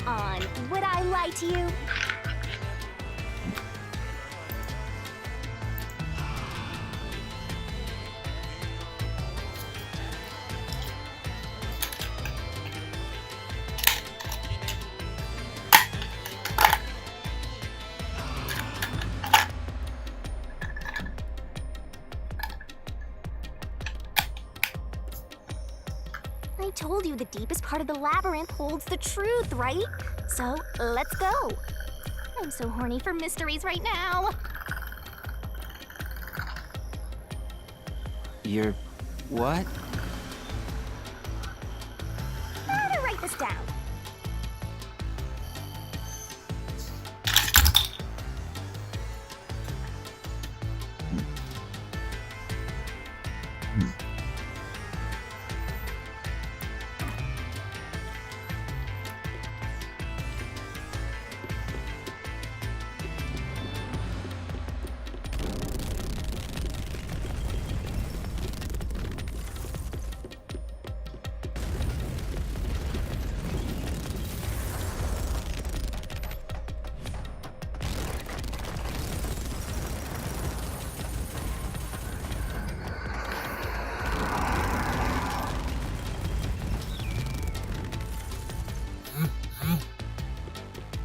on, would I lie to you? I told you the deepest part of the labyrinth holds the truth, right? So, let's go. I'm so horny for mysteries right now. You're... what? How to write this down?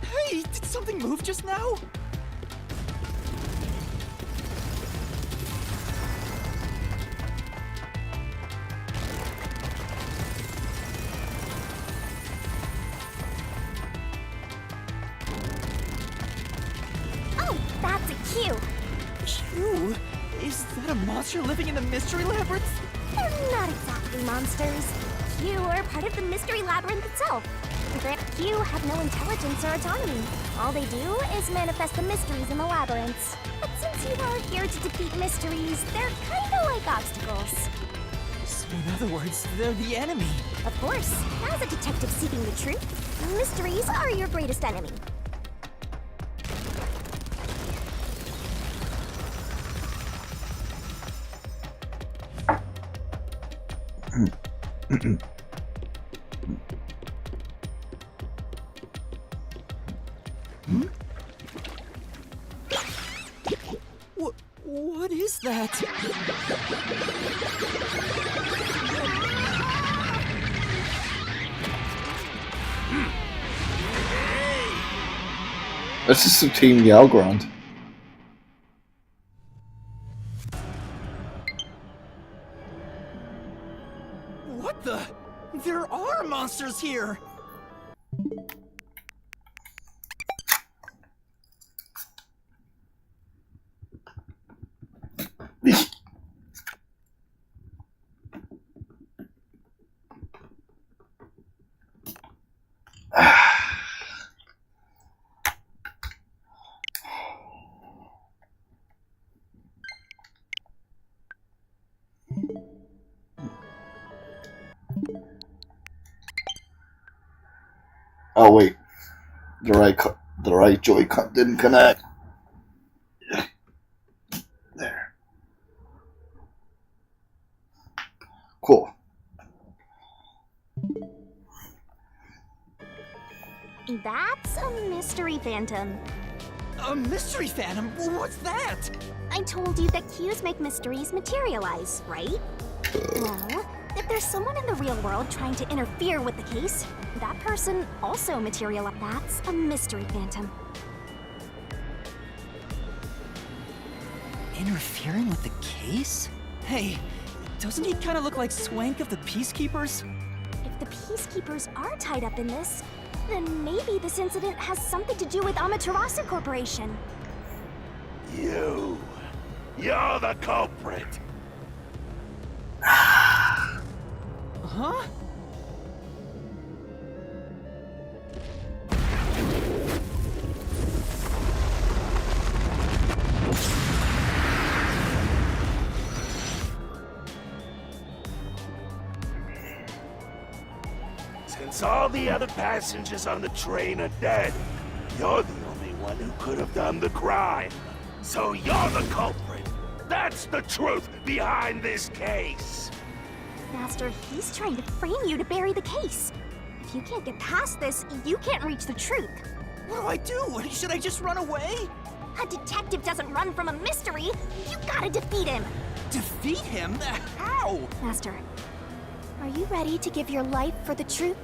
Hey, did something move just now? Oh, that's a cue. Q? Is that a monster living in the mystery labyrinth? They're not exactly monsters. Q are part of the mystery labyrinth itself. Q have no intelligence or autonomy. All they do is manifest the mysteries in the labyrinths. But since you are here to defeat mysteries, they're kinda like obstacles. So in other words, they're the enemy. Of course, as a detective seeking the truth, mysteries are your greatest enemy. What is that? This is some Team Yalgrand. What the? There are monsters here! Oh wait, the right Joy-Con didn't connect. There. Cool. That's a mystery phantom. A mystery phantom? What's that? I told you that cues make mysteries materialize, right? Well, if there's someone in the real world trying to interfere with the case, that person also materializes. That's a mystery phantom. Interfering with the case? Hey, doesn't he kind of look like Swank of the Peacekeepers? If the Peacekeepers are tied up in this, then maybe this incident has something to do with Amaterasu Corporation. You're the culprit. Huh? Since all the other passengers on the train are dead, you're the only one who could have done the crime. So you're the culprit. That's the truth behind this case. Master, he's trying to frame you to bury the case. If If you can't get past this, you can't reach the truth. What do I do? Should I just run away? A detective doesn't run from a mystery. You gotta defeat him. Defeat him? How? Master, are you ready to give your life for the truth?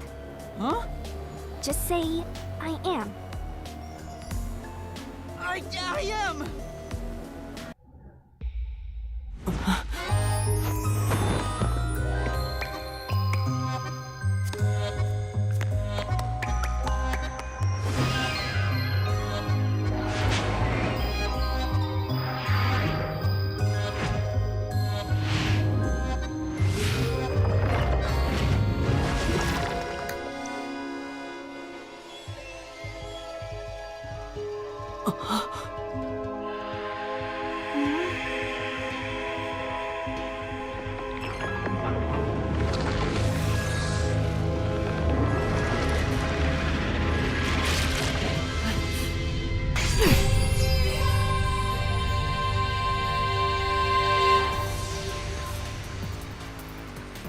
Huh? Just say, I am. I am!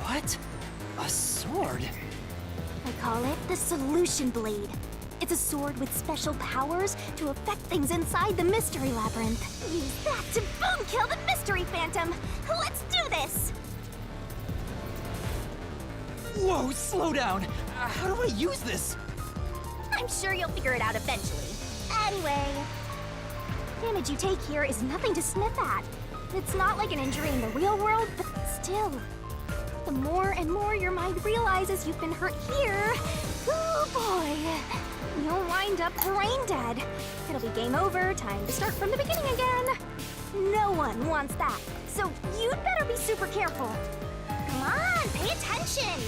What? A sword? I call it the Solution Blade. It's a sword with special powers to affect things inside the Mystery Labyrinth. Use that to boom kill the Mystery Phantom! Let's do this! Whoa, slow down! How do I use this? I'm sure you'll figure it out eventually. Anyway, damage you take here is nothing to sniff at. It's not like an injury in the real world, but still. The more and more your mind realizes you've been hurt here, oh boy, you'll wind up brain dead. It'll be game over, time to start from the beginning again. No one wants that, so you'd better be super careful. Come on, pay attention!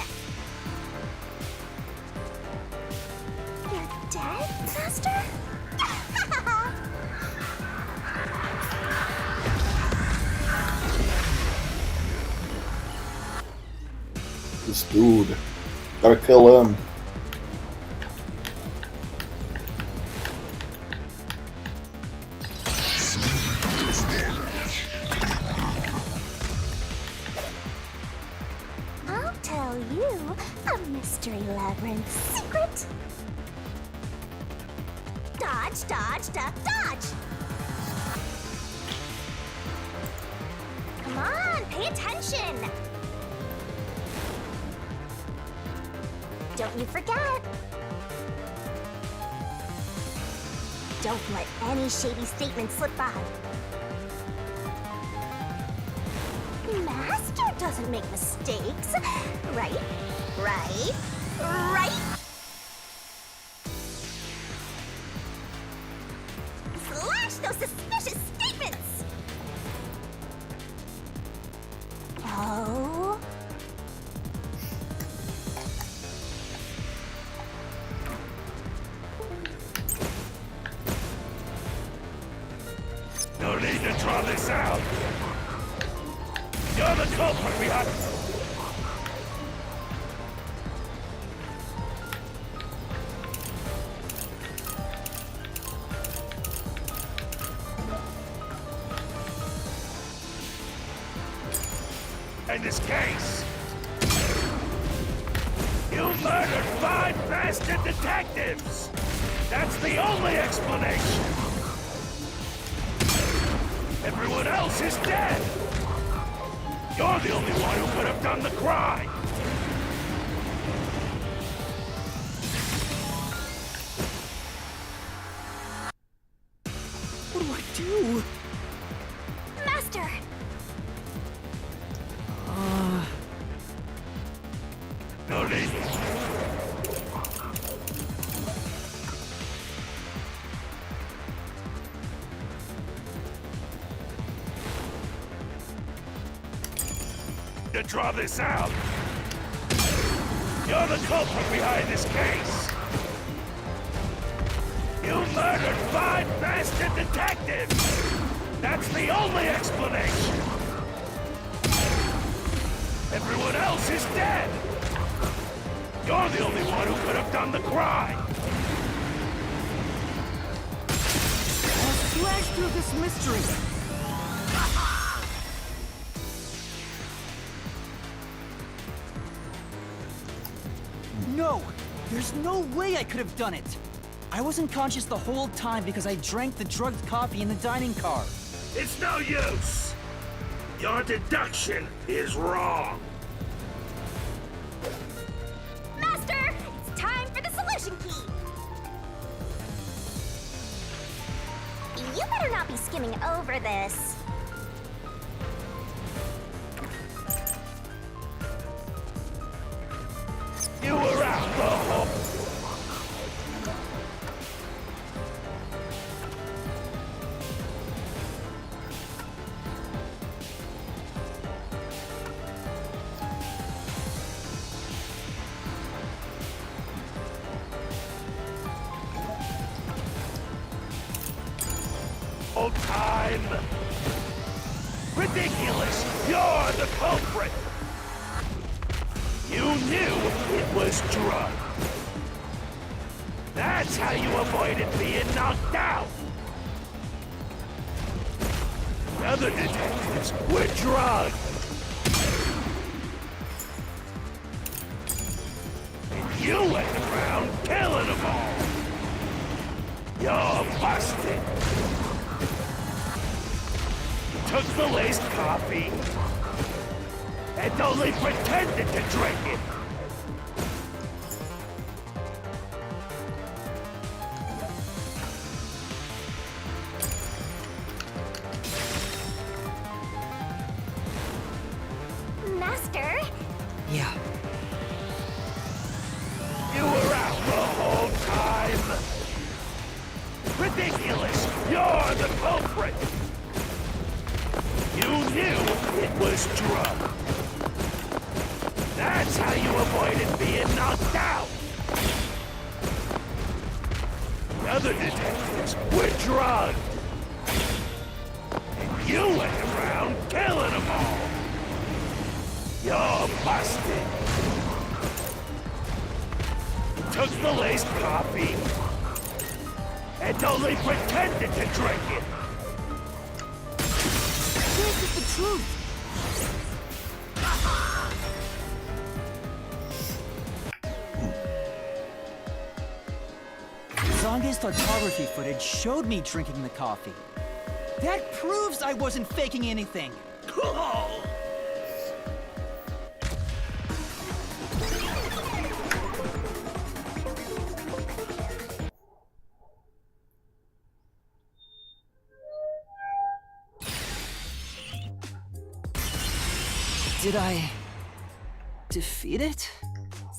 You're dead, Master? This dude. Gotta kill him. I'll tell you a Mystery Labyrinth secret. Dodge, dodge, duck, dodge! Come on, pay attention! Don't you forget! Don't let any shady statement slip by. Master doesn't make mistakes. Right? Right? Right? Slash those suspicious statements! Oh? No need to draw this out. You're the culprit behind. In this case, you murdered 5 bastard detectives! That's the only explanation! Everyone else is dead! You're the only one who could have done the crime! What do I do? Master! No need. To draw this out. You're the culprit behind this case. You murdered 5 bastard detectives. That's the only explanation. Everyone else is dead. You're the only one who could have done the crime. I'll slash through this mystery. No! There's no way I could have done it! I was unconscious the whole time because I drank the drugged coffee in the dining car. It's no use! Your deduction is wrong! Master, it's time for the solution key. You better not be skimming over this. You were out the whole... whole time. Ridiculous! You're the culprit! You knew it was drugged. That's how you avoided being knocked out. The other detectives were drugged. And you went around killing them all. You're busted. Took the laced coffee and only pretended to drink it. Master? Yeah. You were out the whole time. Ridiculous! You're the culprit. You knew it was drugged. That's how you avoided being knocked out. The other detectives were drugged. And you went around killing them all. You're busted. Took the laced coffee and only pretended to drink it. This is the truth. Zange's photography footage showed me drinking the coffee. That proves I wasn't faking anything. Did I defeat it?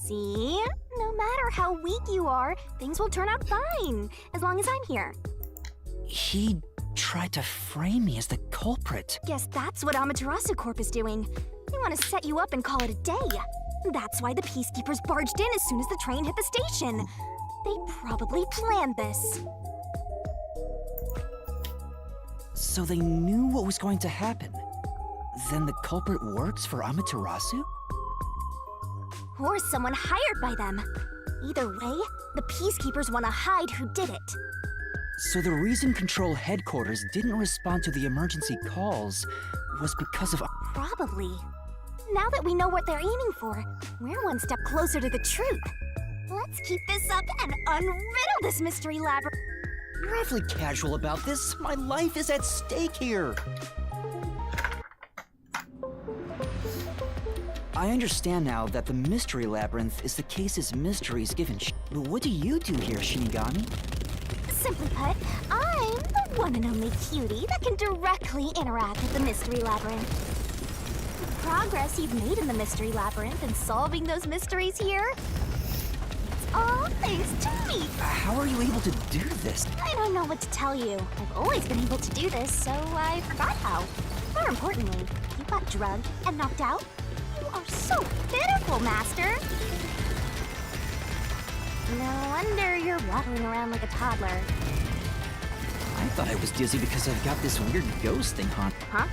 See? No matter how weak you are, things will turn out fine, as long as I'm here. He tried to frame me as the culprit. Guess that's what Amaterasu Corp is doing. They want to set you up and call it a day. That's why the Peacekeepers barged in as soon as the train hit the station. They probably planned this. So they knew what was going to happen. Then the culprit works for Amaterasu? Or someone hired by them. Either way, the Peacekeepers want to hide who did it. So the reason Control Headquarters didn't respond to the emergency calls was because of... Probably. Now that we know what they're aiming for, we're one step closer to the truth. Let's keep this up and unriddle this mystery labyrinth. You're awfully casual about this. My life is at stake here. I understand now that the Mystery Labyrinth is the case's mysteries given but what do you do here, Shinigami? Simply put, I'm the one and only cutie that can directly interact with the Mystery Labyrinth. The progress you've made in the Mystery Labyrinth and solving those mysteries here, it's all thanks to me. How are you able to do this? I don't know what to tell you. I've always been able to do this, so I forgot how. More importantly, you got drugged and knocked out. You are so pitiful, Master. No wonder you're waddling around like a toddler. I thought I was dizzy because I've got this weird ghost thing haunting. Huh?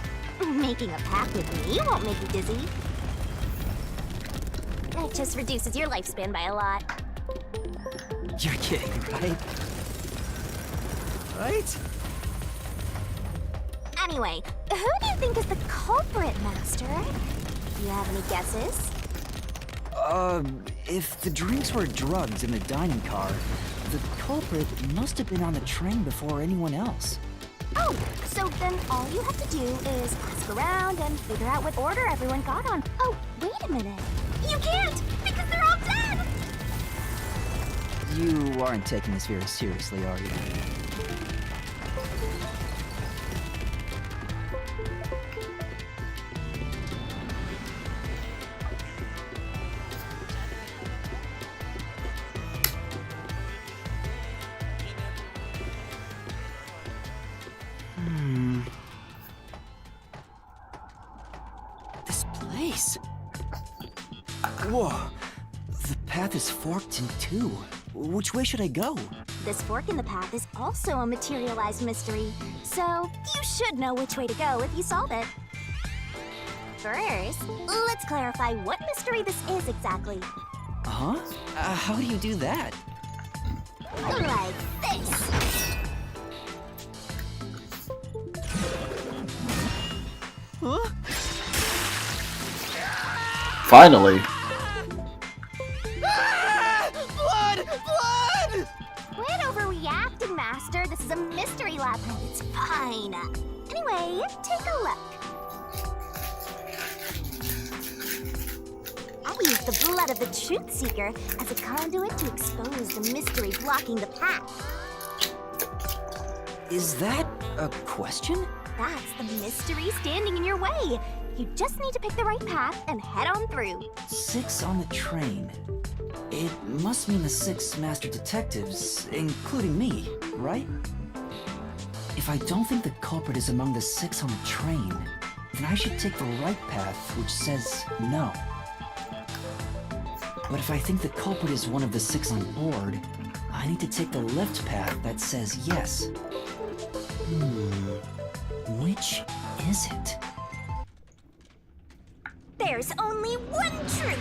Making a pact with me won't make you dizzy. It just reduces your lifespan by a lot. You're kidding, right? Right? Anyway, who do you think is the culprit, Master? Do you have any guesses? If the drinks were drugged in the dining car, the culprit must have been on the train before anyone else. Oh, so then all you have to do is ask around and figure out what order everyone got on. Oh, wait a minute. You can't, because they're all dead! You aren't taking this very seriously, are you? This place. Whoa. The path is forked in two. Which way should I go? This fork in the path is also a materialized mystery, so you should know which way to go if you solve it. First, let's clarify what mystery this is exactly. Huh? How do you do that? Like this. Huh? Finally. Blood! Blood! Quit overreacting, Master. This is a mystery labyrinth. It's fine. Anyway, take a look. I used the blood of the Truth Seeker as a conduit to expose the mystery blocking the path. Is that a question? That's the mystery standing in your way. You just need to pick the right path and head on through. 6 on the train. It must mean the 6 master detectives, including me, right? If I don't think the culprit is among the 6 on the train, then I should take the right path, which says no. But if I think the culprit is one of the 6 on board, I need to take the left path that says yes. Which is it? There's only one truth.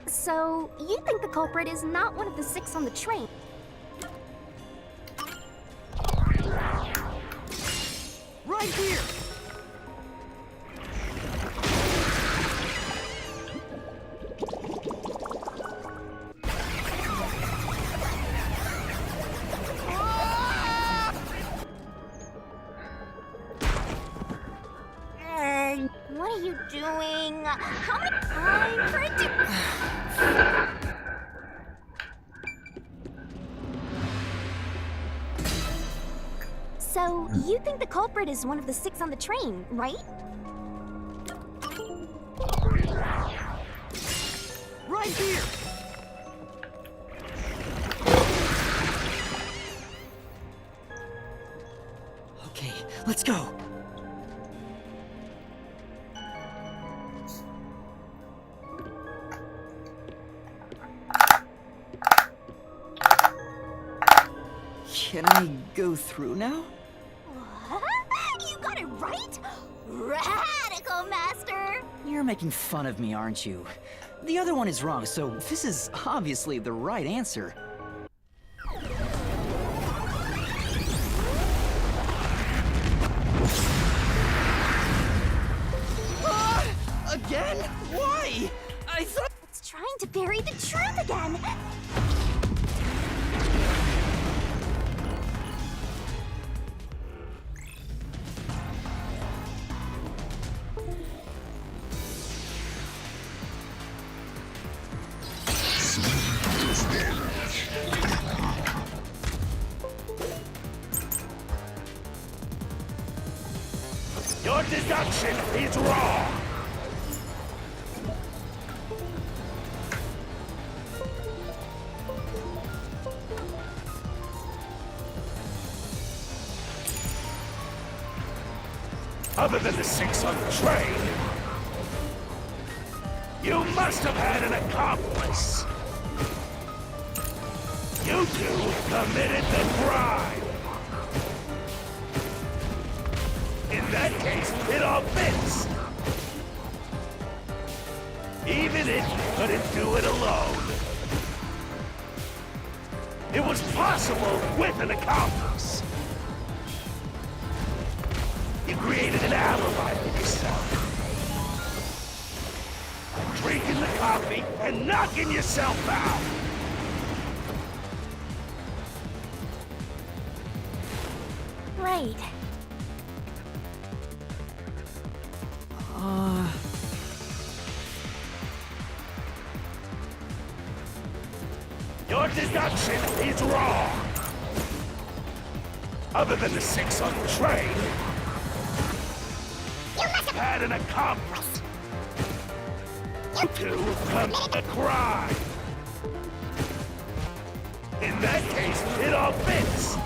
So, you think the culprit is not one of the 6 on the train? Right here! What are you doing? How many times for it to... So, you think the culprit is one of the 6 on the train, right? Right here! Okay, let's go. Can I go through now? What? You got it right? Radical, Master! You're making fun of me, aren't you? The other one is wrong, so this is obviously the right answer. Again? Why? I thought... It's trying to bury the truth again! Your deduction is wrong! Other than the 6 on the train, you must have had an accomplice. You You two committed the crime. In that case, it all fits. Even if you couldn't do it alone. It was possible with an accomplice. You created an alibi for yourself. Drinking the coffee and knocking yourself out. Right. Your deduction is wrong. Other than the 6 on the train, you must have had an accomplice. You two committed a crime. In that case, it all fits.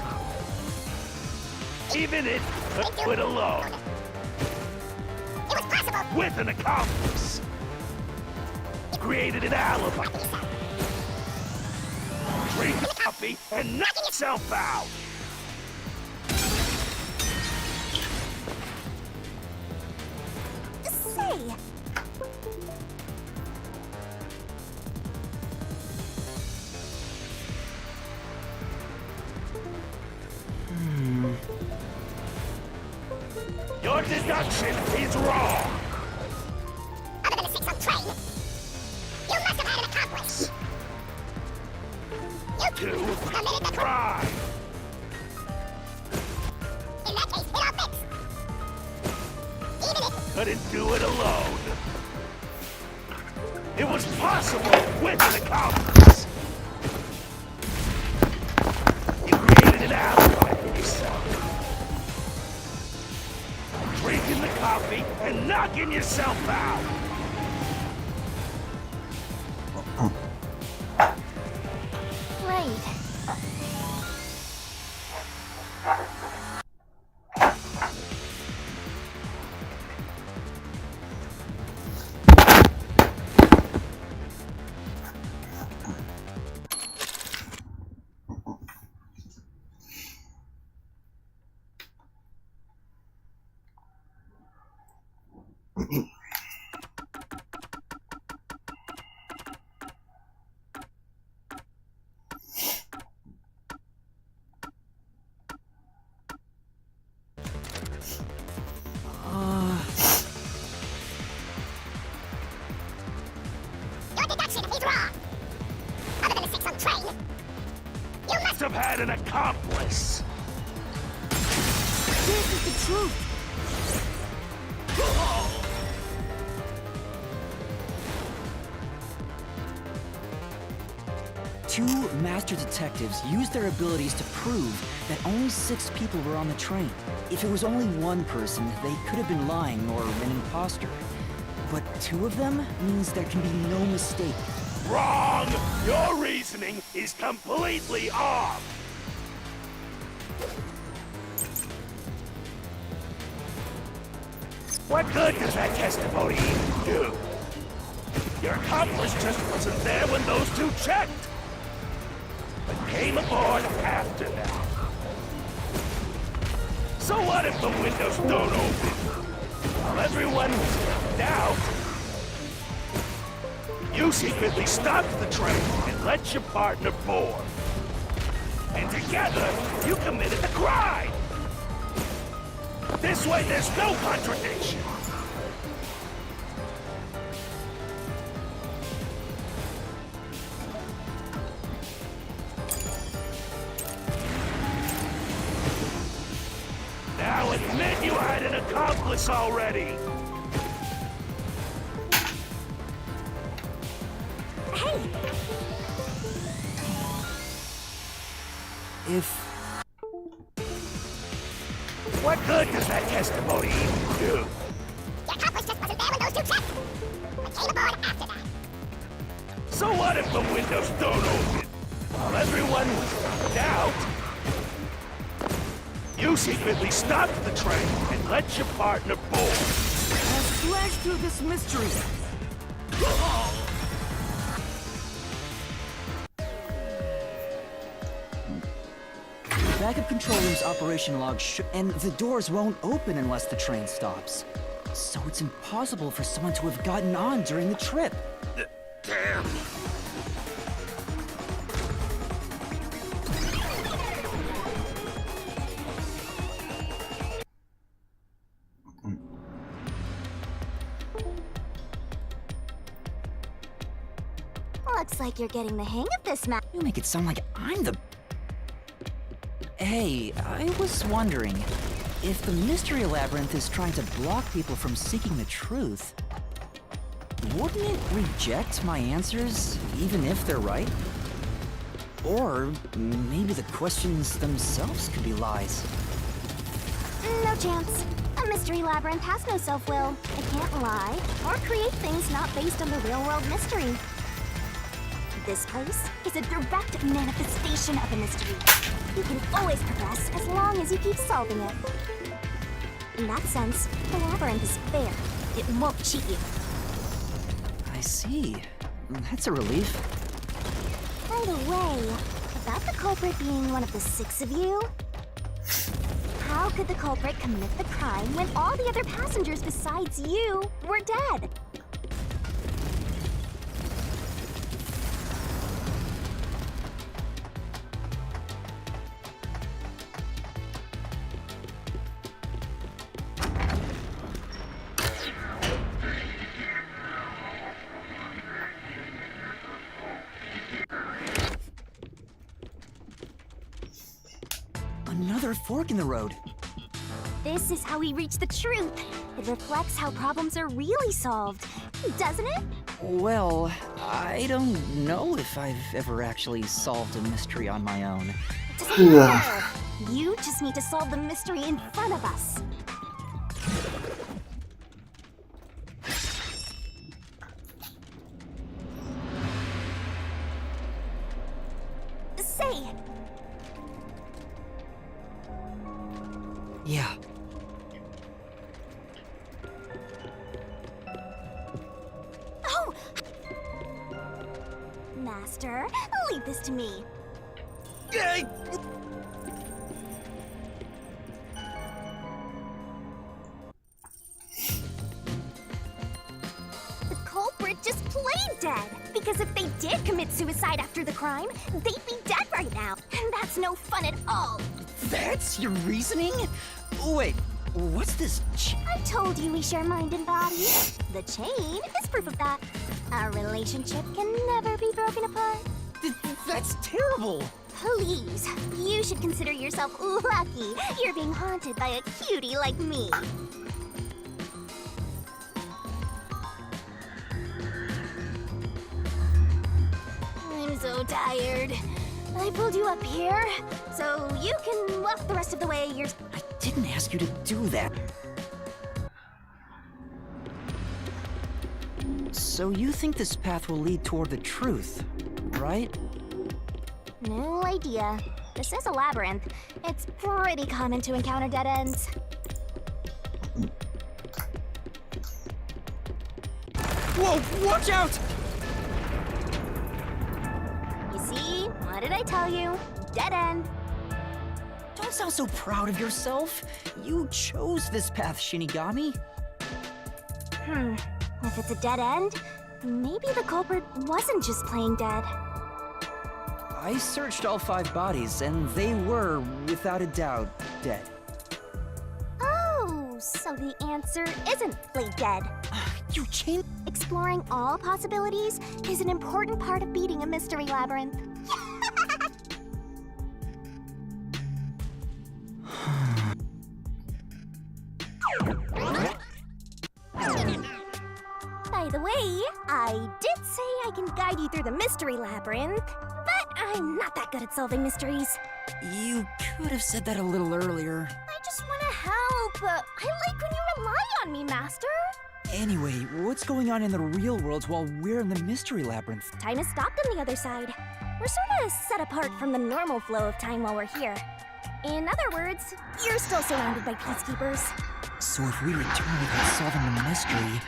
Even if you could do it alone. It was possible with an accomplice. Created an alibi. Drink coffee and knock yourself out. Say, Your deduction is wrong. other than the 6 on the train, you must have had an accomplice. You Two committed the crime. crime. In that case, it all fits. Even if Couldn't do it alone. It was possible with an accomplice. You created an alibi for yourself. Drinking the coffee and knocking yourself out. right. Your deduction is wrong. Other than the 6 on the train, you must Must have had an accomplice. This is the truth. Two master detectives used their abilities to prove that only 6 people were on the train. If it was only one person, they could have been lying or an imposter. But 2 of them means there can be no mistake. Wrong! Your reasoning is completely off! What good does that testimony even do? Your accomplice just wasn't there when those 2 checked, but came aboard after that. So what if the windows don't open? While everyone was left out, you secretly stopped the train and let your partner board. And together, you committed the crime! This way, there's no contradiction! Now admit you had an accomplice already! Hey, If... What good does that testimony even do? your accomplice just wasn't there when those 2 checked, but came aboard after that. So what if the windows don't open? While everyone was left out, you secretly stopped the train and let your partner board. Slash through this mystery. backup control room's operation log and the doors won't open unless the train stops. So it's impossible for someone to have gotten on during the trip. Damn. Looks like you're getting the hang of this map. You make it sound like I'm the... Hey, I was wondering, if the Mystery Labyrinth is trying to block people from seeking the truth, wouldn't it reject my answers, even if they're right? Or maybe the questions themselves could be lies. No chance. A Mystery Labyrinth has no self-will. It can't lie or create things not based on the real-world mystery. This place is a direct manifestation of a mystery. You can always progress as long as you keep solving it. In that sense, the labyrinth is fair. It won't cheat you. I see. That's a relief. By the way, about the culprit being one of the 6 of you, how could the culprit commit the crime when all the other passengers besides you were dead? Another fork in the road. This is how we reach the truth. It reflects how problems are really solved, doesn't it? Well, I don't know if I've ever actually solved a mystery on my own. It doesn't matter. You just need to solve the mystery in front of us. Say, Yeah. oh! Master, leave this to me. The culprit just played dead. Because if they did commit suicide after the crime, they'd be dead right now. And that's no fun at all. That's your reasoning? Wait, what's this I told you we share mind and body. The chain is proof of that. Our relationship can never be broken apart. That's terrible! Please, you should consider yourself lucky you're being haunted by a cutie like me. I'm so tired. I pulled you up here, so you can walk the rest of the way I didn't ask you to do that. So you think this path will lead toward the truth, right? No idea. This is a labyrinth. It's pretty common to encounter dead ends. Whoa, watch out! You see? What did I tell you? Dead end. Don't sound so proud of yourself. You chose this path, Shinigami. If it's a dead end, maybe the culprit wasn't just playing dead. I searched all 5 bodies, and they were, without a doubt, dead. Oh, so the answer isn't play dead. You changed... Exploring all possibilities is an important part of beating a mystery labyrinth. By the way, I did say I can guide you through the mystery labyrinth, but I'm not that good at solving mysteries. You could have said that a little earlier. I just want to help. I like when you rely on me, Master. Anyway, what's going on in the real world while we're in the mystery labyrinth? Time has stopped on the other side. We're sort of set apart from the normal flow of time while we're here. In other words, you're still surrounded by peacekeepers. So if we return without solving the mystery,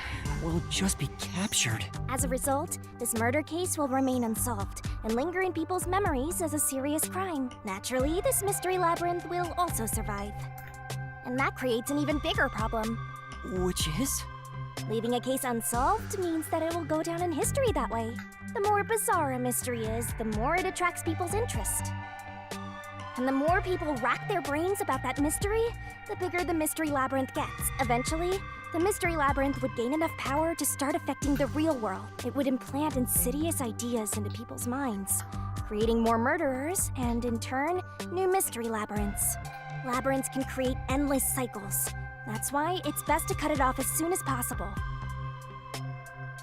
we'll just be captured. As a result, this murder case will remain unsolved and linger in people's memories as a serious crime. Naturally, this mystery labyrinth will also survive. And that creates an even bigger problem. Which is? Leaving a case unsolved means that it will go down in history that way. The more bizarre a mystery is, the more it attracts people's interest. And the more people rack their brains about that mystery, the bigger the mystery labyrinth gets. Eventually, the mystery labyrinth would gain enough power to start affecting the real world. It would implant insidious ideas into people's minds, creating more murderers and, in turn, new mystery labyrinths. Labyrinths can create endless cycles. That's why it's best to cut it off as soon as possible.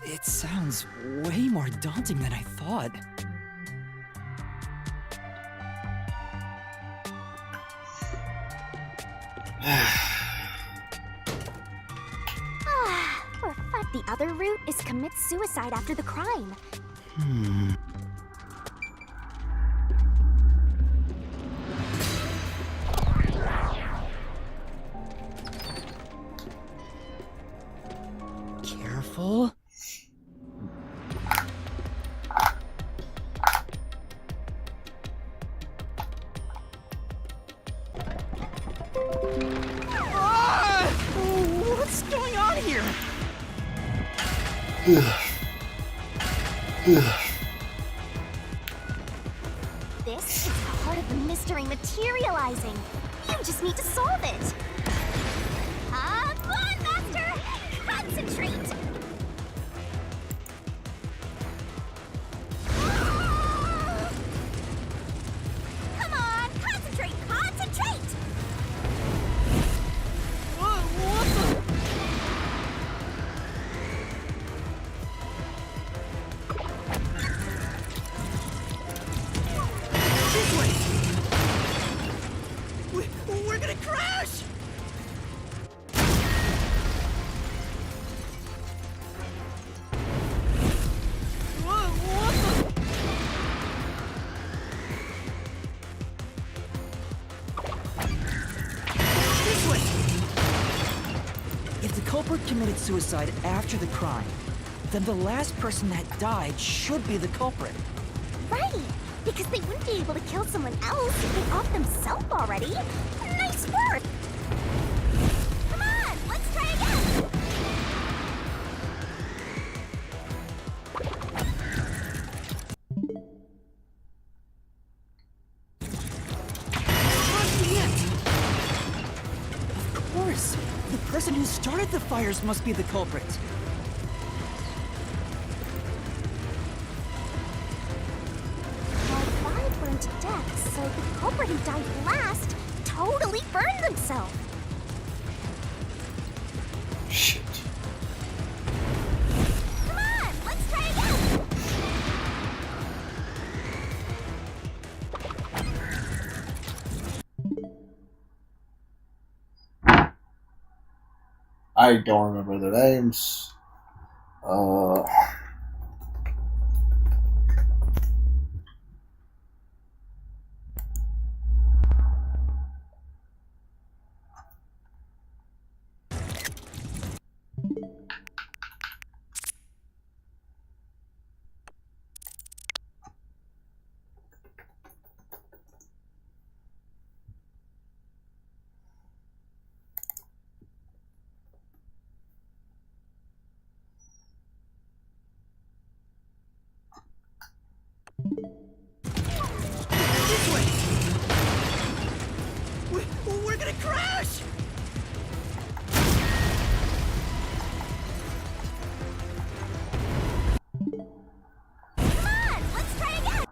It sounds way more daunting than I thought. But the other route is commit suicide after the crime. Careful. What's going on here? This is the heart of the mystery materializing. You just need to solve it. Come on, Master! Concentrate! Come on, concentrate! Concentrate! We're gonna crash! This way! If the culprit committed suicide after the crime, then the last person that died should be the culprit. Right! Because they wouldn't be able to kill someone else if they off themselves already. Nice work! Come on, let's try again! Of course! The person who started the fires must be the culprit. Well, five burned to death, so the culprit who died last totally burned themselves. Shit. Come on, let's try again! I don't remember their names. This way! We're gonna crash! Come on, let's try again!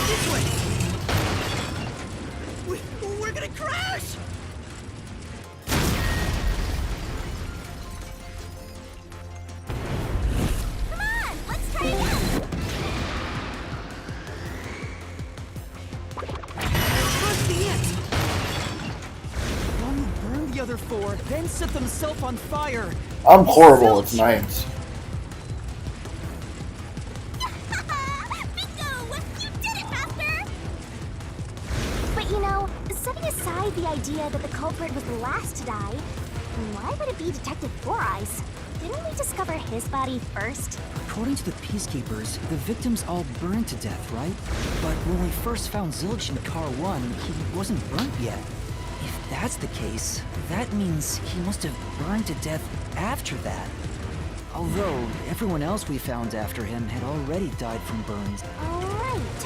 This way! We're gonna crash! Come on, let's try again! other four, then set themselves on fire. I'm horrible with names. Bingo! You did it, Master! But you know, setting aside the idea that the culprit was the last to die, why would it be Detective Four Eyes? Didn't we discover his body first? According to the Peacekeepers, the victims all burned to death, right? But when we first found Zilch in Car 1, he wasn't burnt yet. If that's the case, that means he must have burned to death after that. Although, everyone else we found after him had already died from burns. Alright.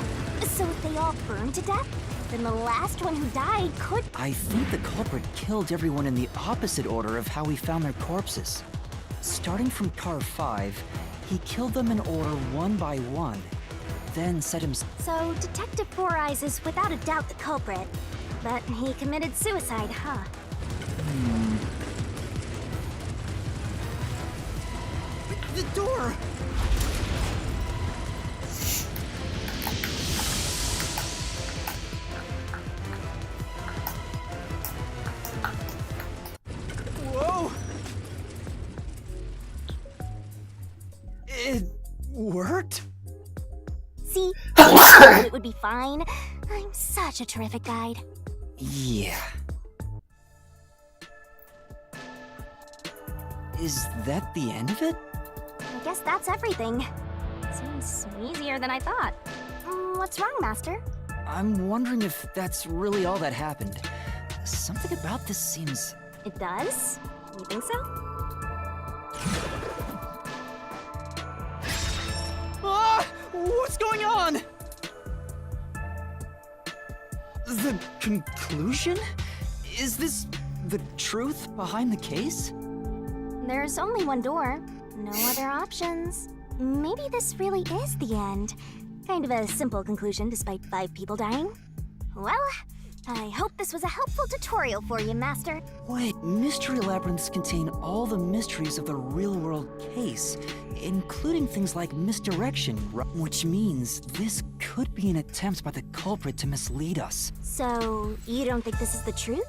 So if they all burned to death, then the last one who died could... I think the culprit killed everyone in the opposite order of how we found their corpses. Starting from Car 5, he killed them in order one by one, then set himself... So Detective Four Eyes is without a doubt the culprit. But he committed suicide, huh? The door! Whoa! It worked? See? I told it would be fine. I'm such a terrific guide. Yeah. Is that the end of it? I guess that's everything. Seems easier than I thought. What's wrong, Master? I'm wondering if that's really all that happened. Something about this seems... It does? You think so? Ah! What's going on? The conclusion? Is this the truth behind the case? There's only one door. No other options. Maybe this really is the end. Kind of a simple conclusion despite 5 people dying. Well, I hope this was a helpful tutorial for you, Master. Wait, mystery labyrinths contain all the mysteries of the real-world case, including things like misdirection, which means this could be an attempt by the culprit to mislead us. So, you don't think this is the truth?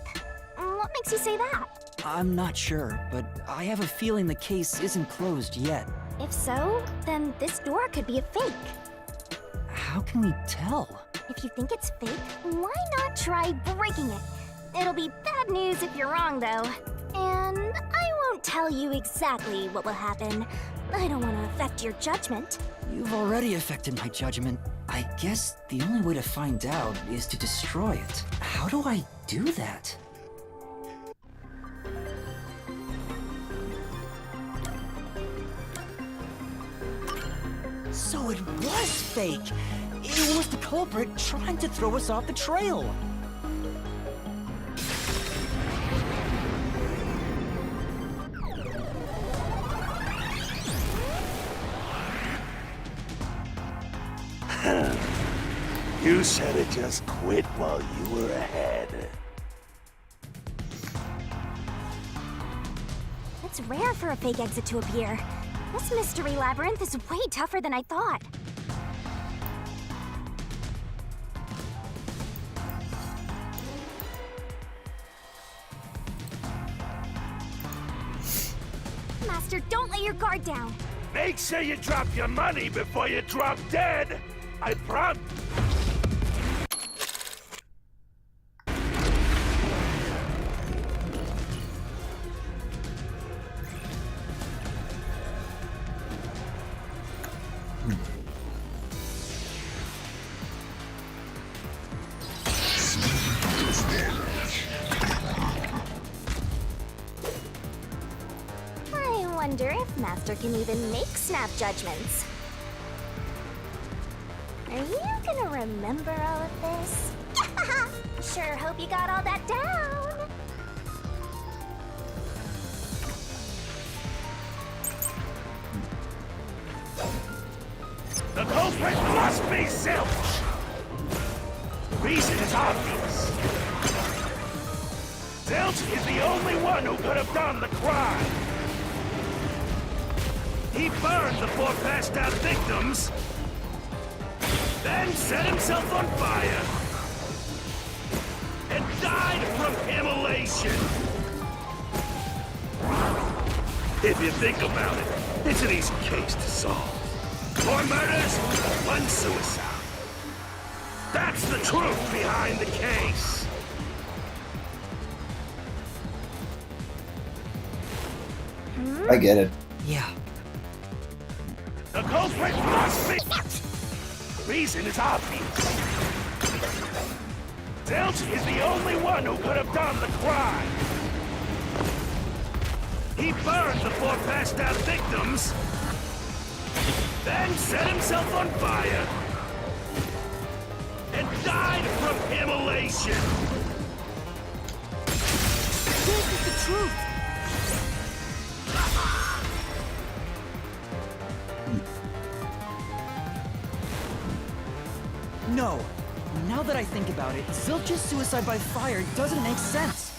What makes you say that? I'm not sure, but I have a feeling the case isn't closed yet. If so, then this door could be a fake. How can we tell? If you think it's fake, why not try breaking it? It'll be bad news if you're wrong, though. And I won't tell you exactly what will happen. I don't want to affect your judgment. You've already affected my judgment. I guess the only way to find out is to destroy it. How do I do that? So it was fake! It was the culprit trying to throw us off the trail! You should have just quit while you were ahead. It's rare for a fake exit to appear. This mystery labyrinth is way tougher than I thought. Master, don't let your guard down. Make sure you drop your money before you drop dead. I promise. I wonder if Master can even make snap judgments. Are you gonna remember all of this? Sure hope you got all that down. The culprit must be Zilch! The reason is obvious. Zilch is the only one who could have done the crime. He burned the 4 passed out victims, then set himself on fire, and died from immolation. If you think about it, it's an easy case to solve. 4 murders, 1 suicide. That's the truth behind the case. I get it. Yeah. The culprit must be... Reason is obvious. Zilch is the only one who could have done the crime. He burned the 4 passed out victims, then set himself on fire, and died from immolation. This is the truth. No. Now that I think about it, Zilch's suicide by fire doesn't make sense.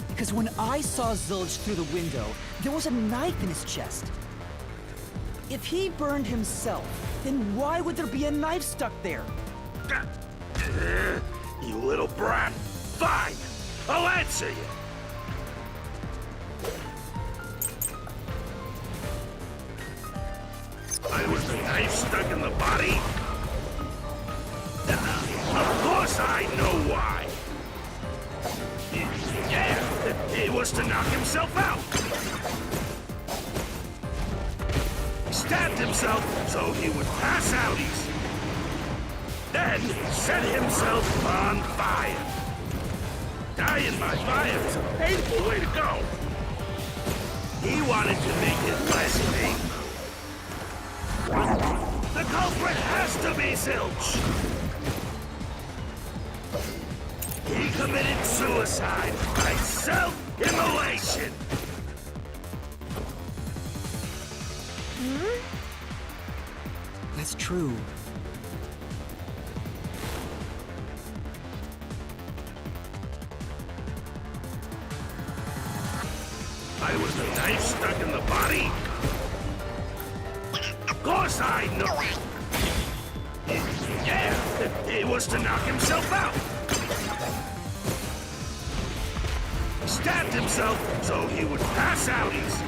Because when I saw Zilch through the window, there was a knife in his chest. If he burned himself, then why would there be a knife stuck there? You little brat. Fine. I'll answer you. Why was the knife stuck in the body? Of course I know why. Yeah, it was to knock himself out. He stabbed himself so he would pass out easy. Then set himself on fire. Dying by fire is a painful way to go. He wanted to make it less painful. The culprit has to be Zilch. He committed suicide by self-immolation. That's true. Why was the knife stuck in the body? Of course I know. Yeah, it was to knock himself out. He stabbed himself so he would pass out easy.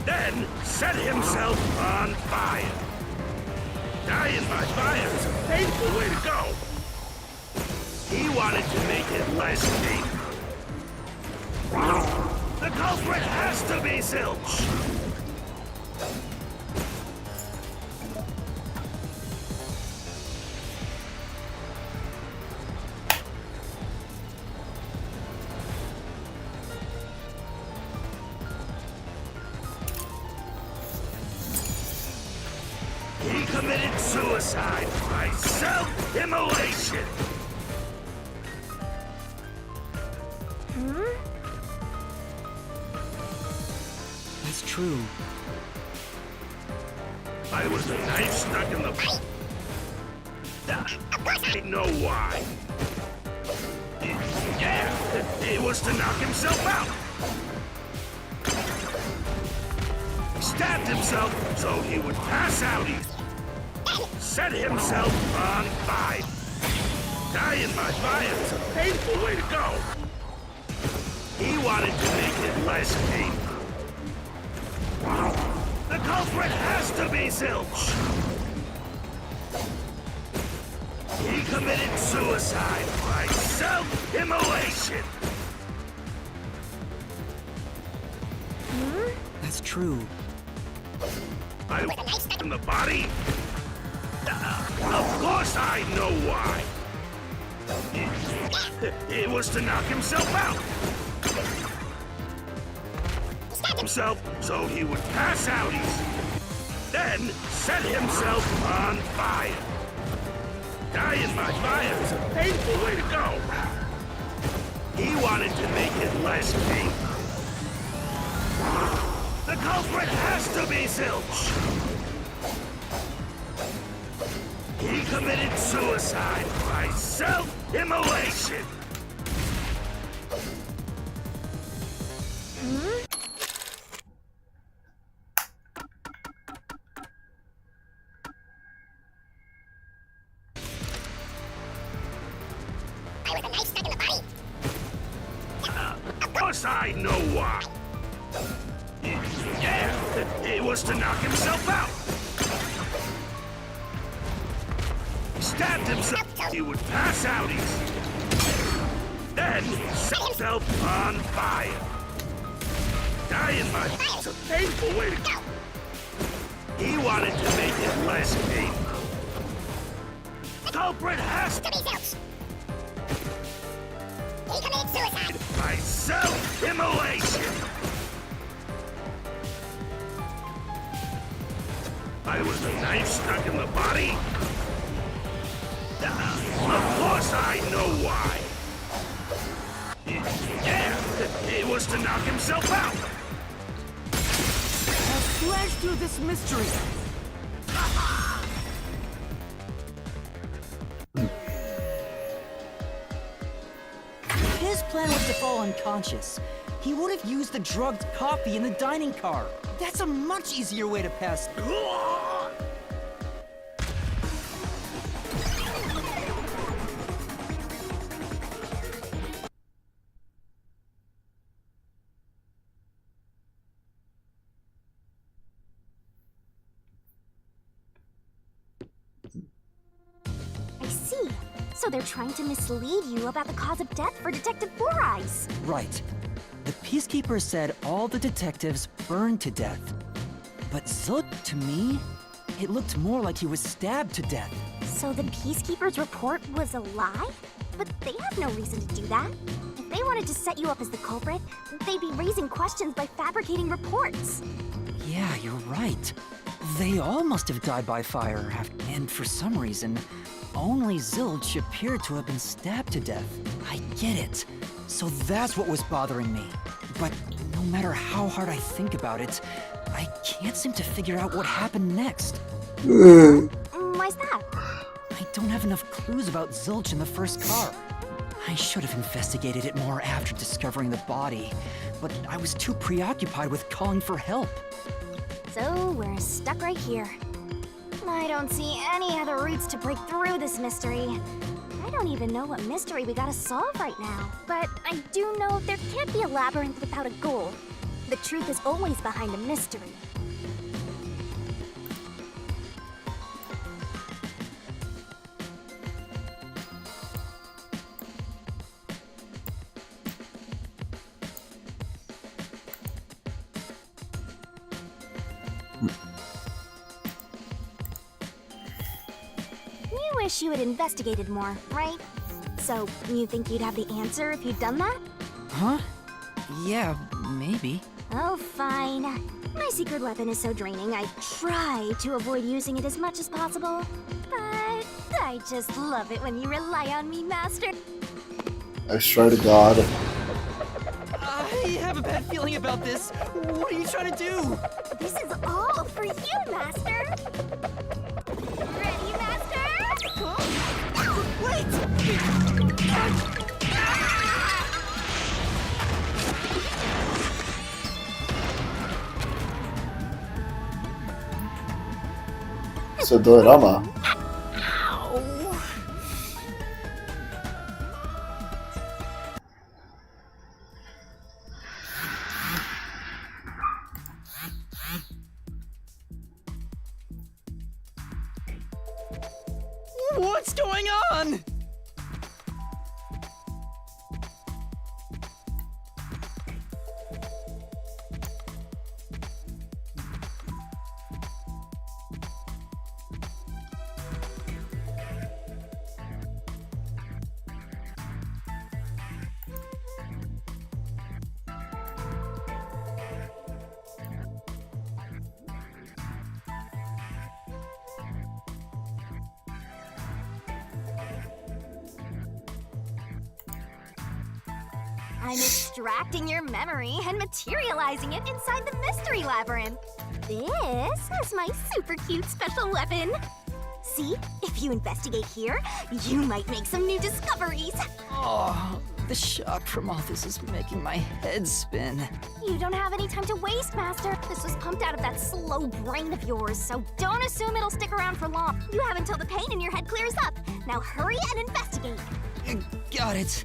Then set himself on fire. Dying by fire is a painful way to go. He wanted to make it less painful. The culprit has to be Zilch. He committed suicide by self-immolation. That's true. Why was the knife stuck in the... I know why. Yeah, it was to knock himself out. He stabbed himself so he would pass out easy. Set himself on fire. Dying by fire is a painful way to go. He wanted to make it less painful. The culprit has to be Zilch. He committed suicide by self-immolation. That's true. I in the body? Of course I know why. It was to knock himself out. Himself so he would pass out easy. Then set himself on fire. Dying by fire is a painful way to go. He wanted to make it less painful. The culprit has to be Zilch. He committed suicide by self-immolation. course I know why. Yeah, it was to knock himself out. He stabbed himself, he would pass out easy. Then set himself on fire. Dying my it's a painful way to go. He wanted to make it less painful. Culprit has to be Zeus. He committed suicide by self-immolation. I was the knife stuck in the body. Of course I know why. Yeah, it was to knock himself out. I'll slash through this mystery. If his plan was to fall unconscious, he would have used the drugged coffee in the dining car. That's a much easier way to pass. I see. So they're trying to mislead you about the cause of death for Detective Four Eyes. Right. The Peacekeeper said all the detectives burned to death. But Zilch, to me, it looked more like he was stabbed to death. So the Peacekeeper's report was a lie? But they have no reason to do that. If they wanted to set you up as the culprit, they'd be raising questions by fabricating reports. Yeah, you're right. They all must have died by fire, and for some reason, only Zilch appeared to have been stabbed to death. I get it. So that's what was bothering me. But no matter how hard I think about it, I can't seem to figure out what happened next. Why's that? I don't have enough clues about Zilch in the first car. I should have investigated it more after discovering the body, but I was too preoccupied with calling for help. So we're stuck right here. I don't see any other routes to break through this mystery. I don't even know what mystery we gotta solve right now. But I do know there can't be a labyrinth without a goal. The truth is always behind a mystery. You wish you had investigated more, right? So, you think you'd have the answer if you'd done that? Huh? Yeah, maybe. Oh, fine. My secret weapon is so draining, I try to avoid using it as much as possible. But I just love it when you rely on me, Master. I swear to God. I have a bad feeling about this. What are you trying to do? This is all for you, Master. Ready, Master? Wait! So Dorama. What's going on? I'm extracting your memory and materializing it inside the mystery labyrinth. This is my super cute special weapon. See, if you investigate here, you might make some new discoveries. Oh, the shock from all this is making my head spin. You don't have any time to waste, Master. This was pumped out of that slow brain of yours, so don't assume it'll stick around for long. You have until the pain in your head clears up. Now hurry and investigate. Got it.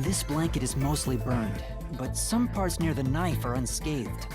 This blanket is mostly burned, but some parts near the knife are unscathed.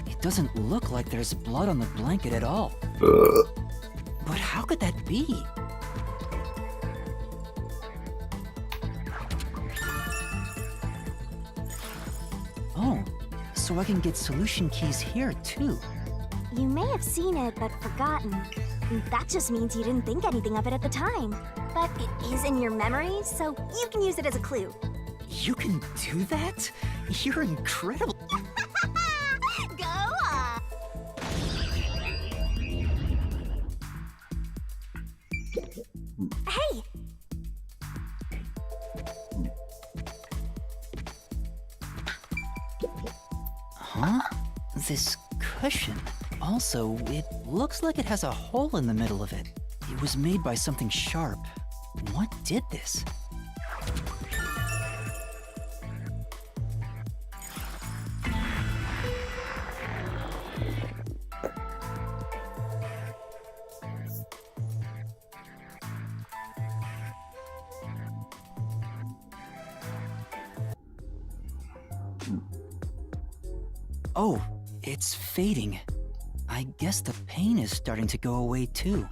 It doesn't look like there's blood on the blanket at all. But how could that be? Oh, so I can get solution keys here too. You may have seen it but forgotten. That just means you didn't think anything of it at the time. But it is in your memory, so you can use it as a clue. You can do that? You're incredible. Go on! Hey! Huh? This cushion. Also, it looks like it has a hole in the middle of it. It was made by something sharp. What did this? Oh, it's fading. I guess the pain is starting to go away too.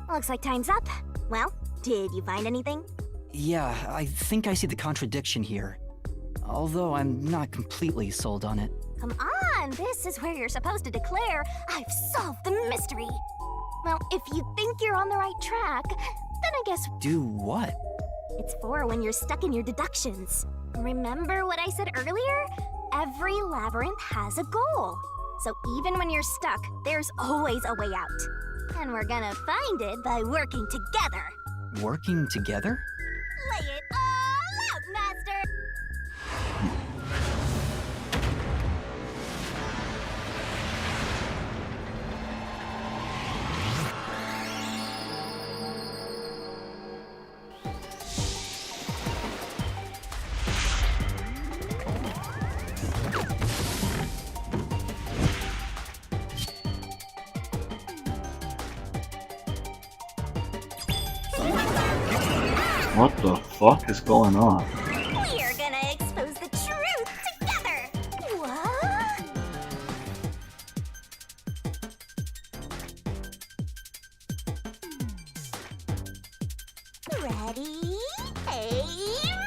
Looks like time's up. Well, did you find anything? Yeah, I think I see the contradiction here. Although I'm not completely sold on it. Come on, this is where you're supposed to declare, I've solved the mystery. Well, if you think you're on the right track, then I guess Do what? it's for when you're stuck in your deductions. Remember what I said earlier? Every labyrinth has a goal. So even when you're stuck, there's always a way out. And we're gonna find it by working together. Working together? Lay it all out, Master! What the fuck is going on? We're gonna expose the truth together! What? Ready? Aim!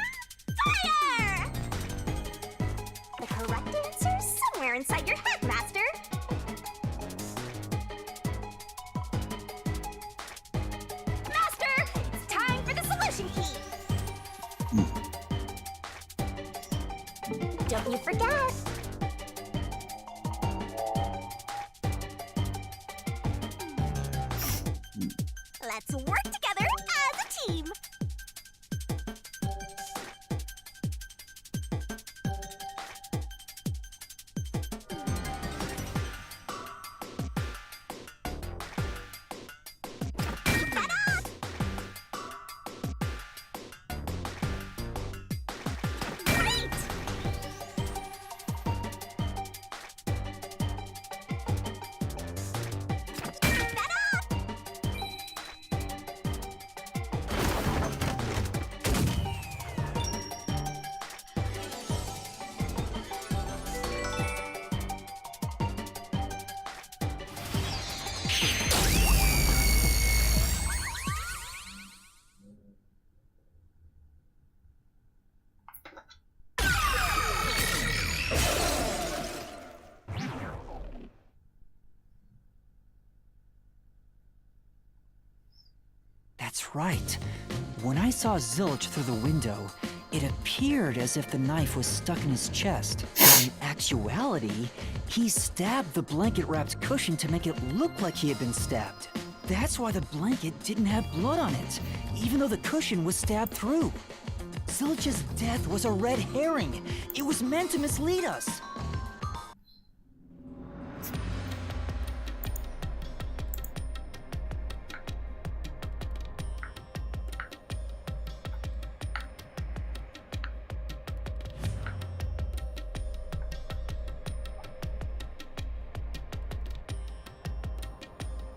Fire! The correct answer is somewhere inside your head, Master! Master, it's time for the solution key! Don't you forget! Let's work together as a team! Great! That's right. When I saw Zilch through the window, it appeared as if the knife was stuck in his chest. In actuality, he stabbed the blanket-wrapped cushion to make it look like he had been stabbed. That's why the blanket didn't have blood on it, even though the cushion was stabbed through. Zilch's death was a red herring. It was meant to mislead us.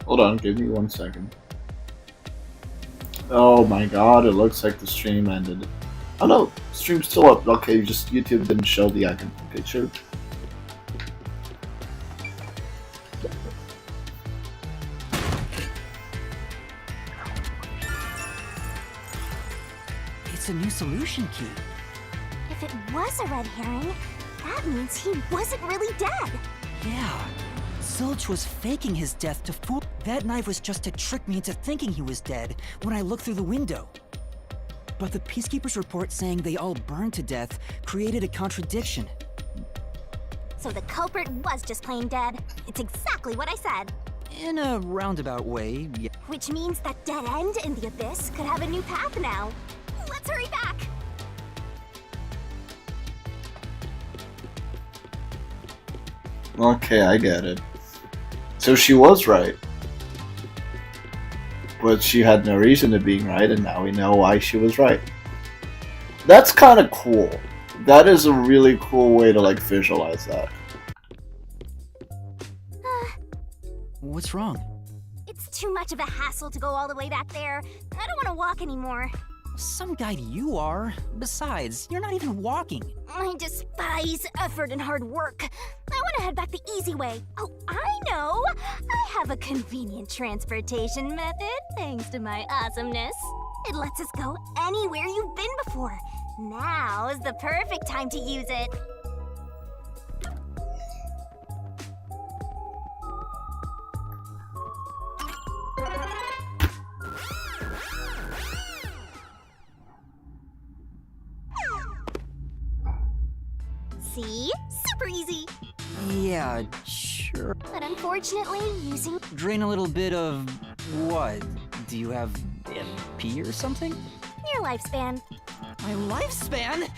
Hold on, give me 1 second. Oh my god, it looks like the stream ended. Oh no, stream's still up. Okay, just YouTube didn't show the icon. Okay, sure. It's a new solution key. If it was a red herring, that means he wasn't really dead. Yeah. Zilch was faking his death to fool. That knife was just to trick me into thinking he was dead when I looked through the window. But the Peacekeeper's report saying they all burned to death created a contradiction. So the culprit was just plain dead. It's exactly what I said. In a roundabout way, yeah. Which means that dead end in the abyss could have a new path now. Let's hurry back! Okay, I get it. So she was right. But she had no reason to being right, and now we know why she was right. That's kind of cool. That is a really cool way to, like, visualize that. What's wrong? It's too much of a hassle to go all the way back there. I don't want to walk anymore. Some guide you are. Besides, you're not even walking. I despise effort and hard work. I want to head back the easy way. Oh, I know! I have a convenient transportation method, thanks to my awesomeness. It lets us go anywhere you've been before. Now is the perfect time to use it. See? Super easy. Yeah, sure. But unfortunately, using Drain a little bit of what? Do you have MP or something? your lifespan. My lifespan?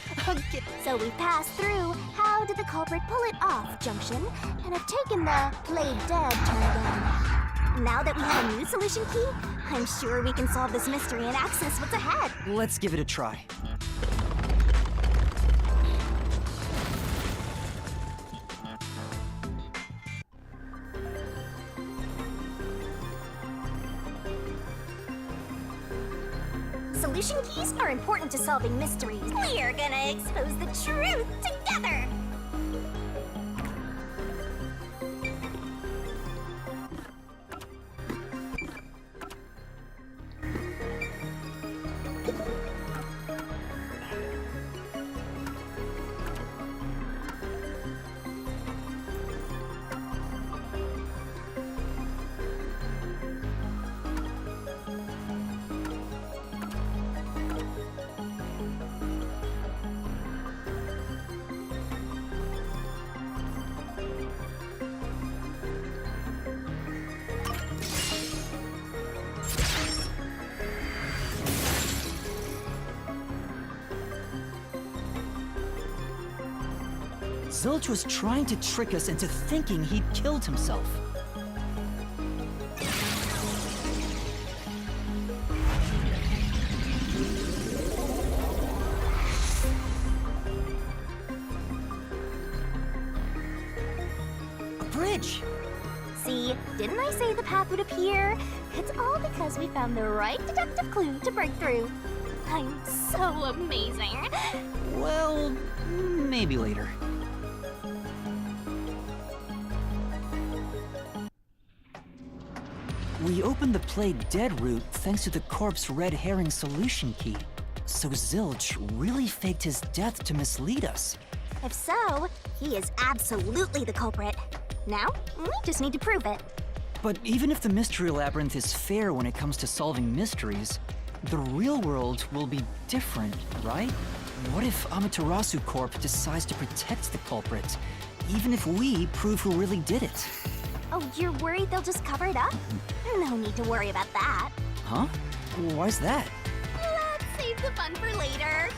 So we passed through how did the culprit pull it off junction and have taken the played dead turn down. Now that we have a new solution key, I'm sure we can solve this mystery and access what's ahead. Let's give it a try. Solution keys are important to solving mysteries. We're gonna expose the truth together! Zilch was trying to trick us into thinking he'd killed himself. A bridge! See, didn't I say the path would appear? It's all because we found the right deductive clue to break through. I'm so amazing. Well, maybe later. We opened the played dead route thanks to the corpse red herring solution key. So Zilch really faked his death to mislead us. If so, he is absolutely the culprit. Now, we just need to prove it. But even if the Mystery Labyrinth is fair when it comes to solving mysteries, the real world will be different, right? What if Amaterasu Corp decides to protect the culprit, even if we prove who really did it? Oh, you're worried they'll just cover it up? No need to worry about that. Huh? Why's that? Let's save the fun for later.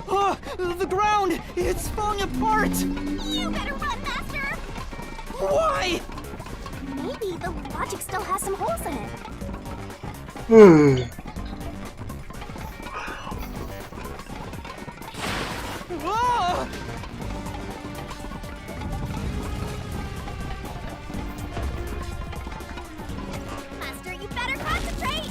Oh, the ground! It's falling apart! You better run, Master! Why? Maybe the logic still has some holes in it. Ah! Master, you better concentrate!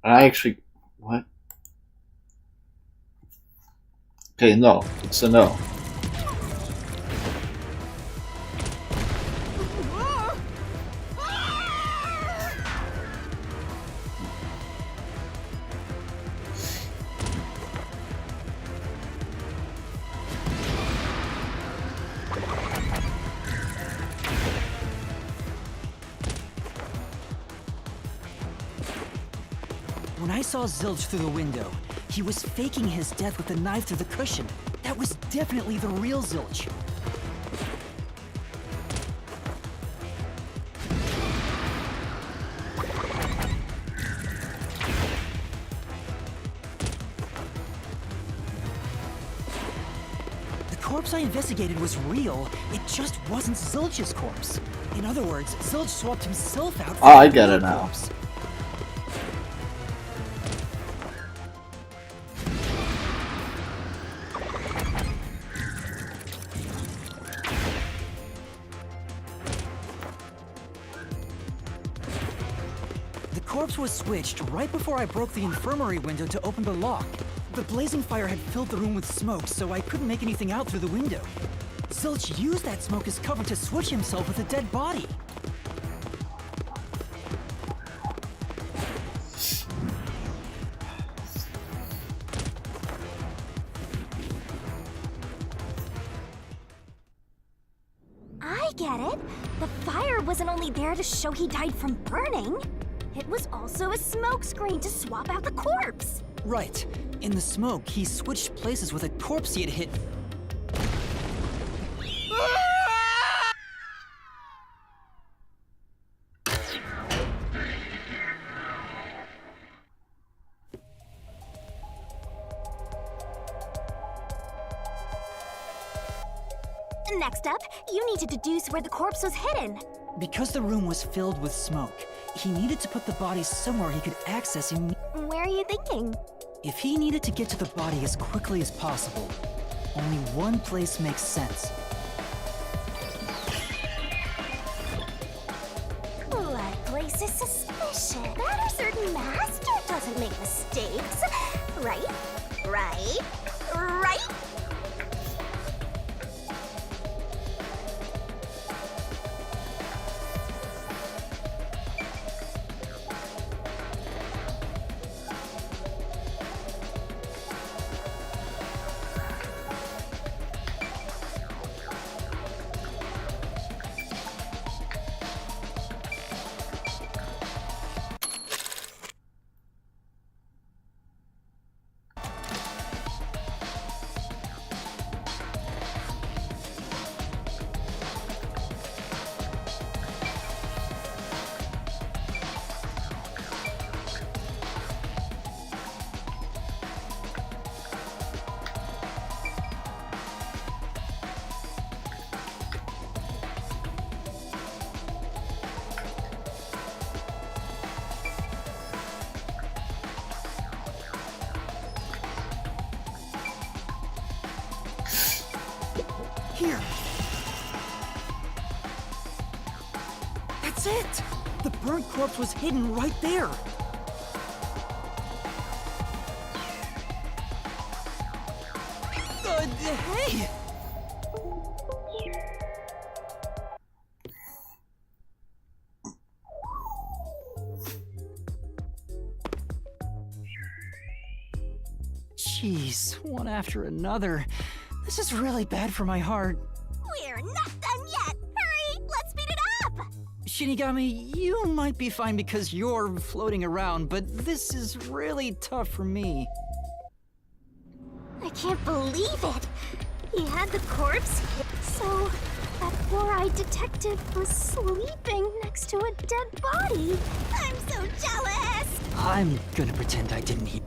I actually... What? Okay, no. It's a no. When I saw Zilch through the window, he was faking his death with a knife through the cushion. That was definitely the real Zilch. The corpse I investigated was real, it just wasn't Zilch's corpse. In other words, Zilch swapped himself out for I the get real it now. corpse. The corpse was switched right before I broke the infirmary window to open the lock. The blazing fire had filled the room with smoke, so I couldn't make anything out through the window. Zilch used that smoke as cover to switch himself with a dead body. I get it. The fire wasn't only there to show he died from burning. It was also a smokescreen to swap out the corpse. Right. In the smoke, he switched places with a corpse he had hit. Next up, you need to deduce where the corpse was hidden. Because the room was filled with smoke, he needed to put the body somewhere he could access him. Where are you thinking? If he needed to get to the body as quickly as possible, only one place makes sense. That place is suspicious. That our certain master doesn't make mistakes. Right? Right? Right? here. That's it! The burnt corpse was hidden right there. Hey! Jeez, one after another. This is really bad for my heart. We're not done yet! Hurry! Let's speed it up! Shinigami, you might be fine because you're floating around, but this is really tough for me. I can't believe it! He had the corpse, so that four-eyed detective was sleeping next to a dead body. I'm so jealous! I'm gonna pretend I didn't hear.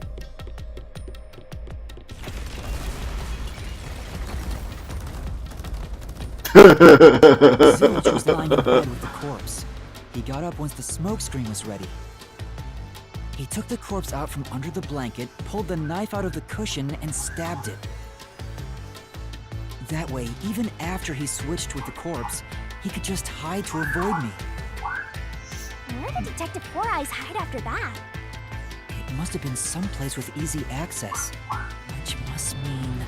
Zilch was lying in bed with the corpse. He got up once the smoke screen was ready. He took the corpse out from under the blanket, pulled the knife out of the cushion, and stabbed it. That way, even after he switched with the corpse, he could just hide to avoid me. Where did Detective Four Eyes hide after that? It must have been someplace with easy access, which must mean...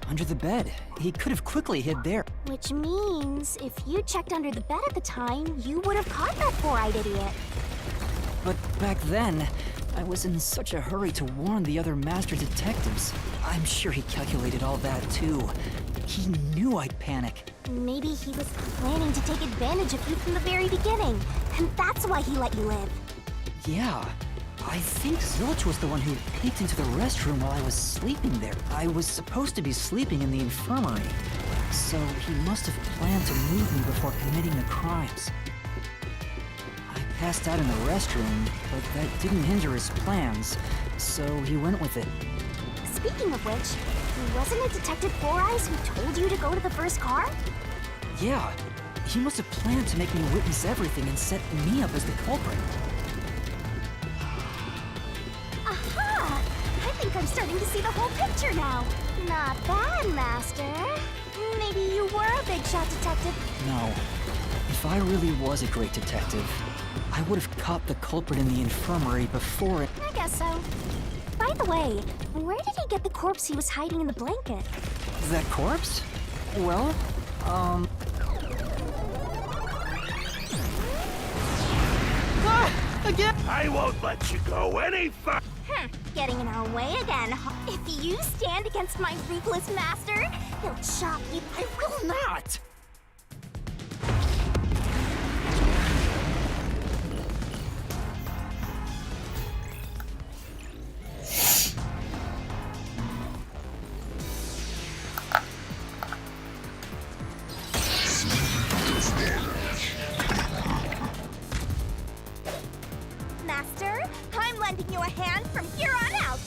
under the bed. He could have quickly hid there. Which means, if you checked under the bed at the time, you would have caught that four-eyed idiot. But back then, I was in such a hurry to warn the other master detectives. I'm sure he calculated all that too. He knew I'd panic. Maybe he was planning to take advantage of you from the very beginning, and that's why he let you live. Yeah, I think Zilch was the one who peeked into the restroom while I was sleeping there. I was supposed to be sleeping in the infirmary, so he must have planned to move me before committing the crimes. I passed out in the restroom, but that didn't hinder his plans, so he went with it. Speaking of which, wasn't it Detective Four Eyes who told you to go to the first car? Yeah, he must have planned to make me witness everything and set me up as the culprit. Aha! I think I'm starting to see the whole picture now. Not bad, Master. Maybe you were a big shot detective. No. If I really was a great detective, I would have caught the culprit in the infirmary before it... I guess so. By the way, where did he get the corpse he was hiding in the blanket? That corpse? Well, Again! I won't let you go any further. Getting in our way again. If you stand against my ruthless master, he'll chop you. I will not! Master, I'm lending you a hand from here on out.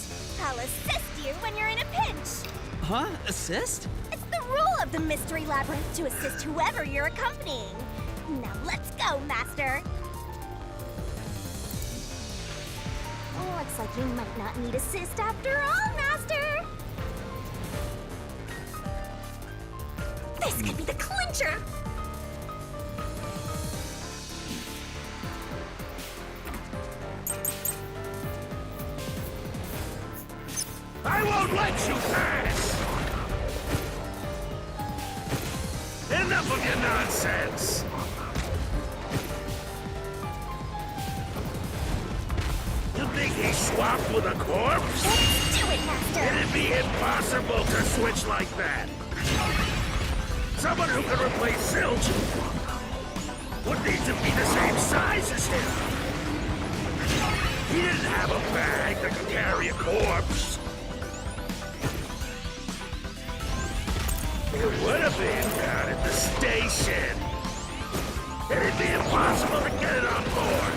I'll assist you when you're in a pinch. Huh? Assist? It's the rule of the Mystery Labyrinth to assist whoever you're accompanying. Now let's go, Master. Looks like you might not need assist after all, Master. This could be the clincher. I won't let you pass! Enough of your nonsense! You think he swapped with a corpse? Let's do it, Master. It'd be impossible to switch like that. Someone who can replace Zilch would need to be the same size as him. He didn't have a bag that could carry a corpse. It would have been down at the station. It'd be impossible to get it on board.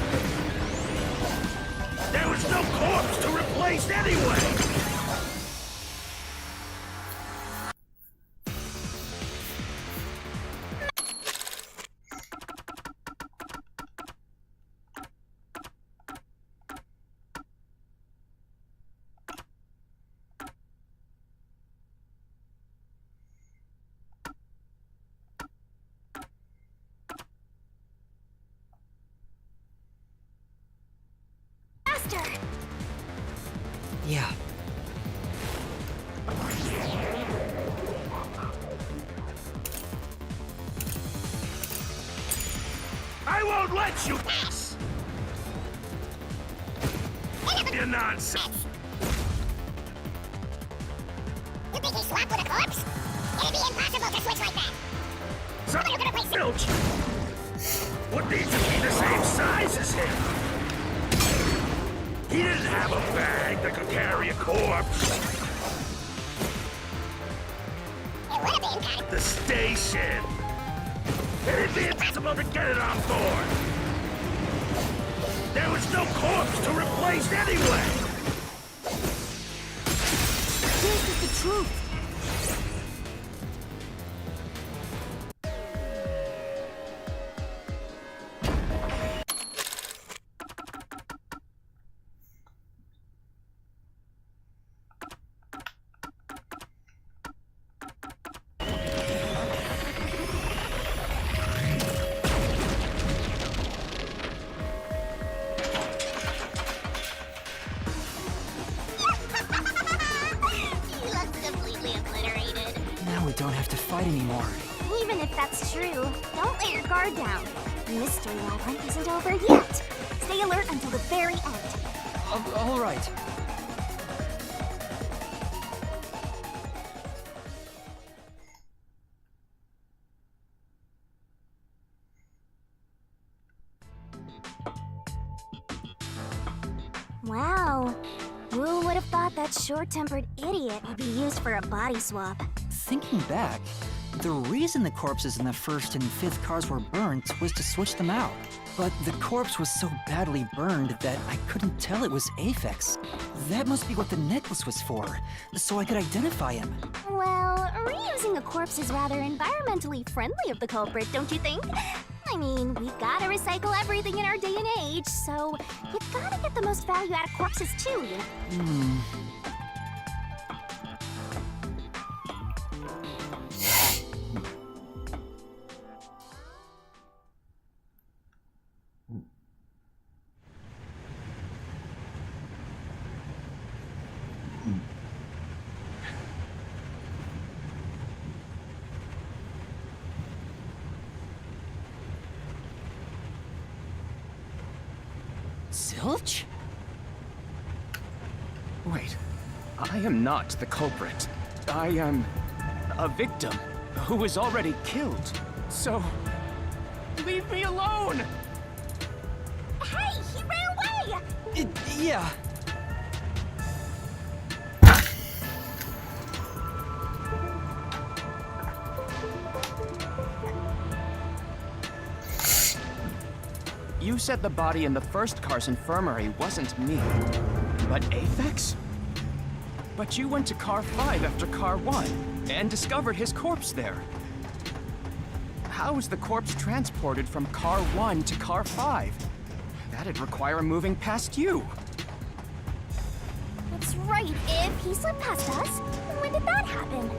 There was no corpse to replace anyway. Yeah. I won't let you pass! Your nonsense! You think he swapped with a corpse? It'd be impossible to switch like that. So, You're gonna play Filch would need to be the same size as him. He didn't have a bag that could carry a corpse. It would have been kind of... The station. It'd be impossible to get it on board. There was no corpse to replace anyway. This is the truth. He looks completely obliterated. Now we don't have to fight anymore. Even if that's true, don't let your guard down. The Mystery Labyrinth isn't over yet. Stay alert until the very end. All right. Wow. Who would have thought that short-tempered idiot would be used for a body swap? Thinking back, the reason the corpses in the first and fifth cars were burnt was to switch them out. But the corpse was so badly burned that I couldn't tell it was Aphex. That must be what the necklace was for, so I could identify him. Well, reusing a corpse is rather environmentally friendly of the culprit, don't you think? I mean, we've gotta recycle everything in our day and age, so you've gotta get the most value out of corpses too, you know? Zilch? Wait, I am not the culprit. I am a victim who was already killed. So, leave me alone! Hey, he ran away! Yeah. You said the body in the first car's infirmary wasn't me, but Aphex? But you went to car 5 after car 1 and discovered his corpse there. How was the corpse transported from car 1 to car 5? That'd require moving past you. That's right, if he slipped past us, when did that happen?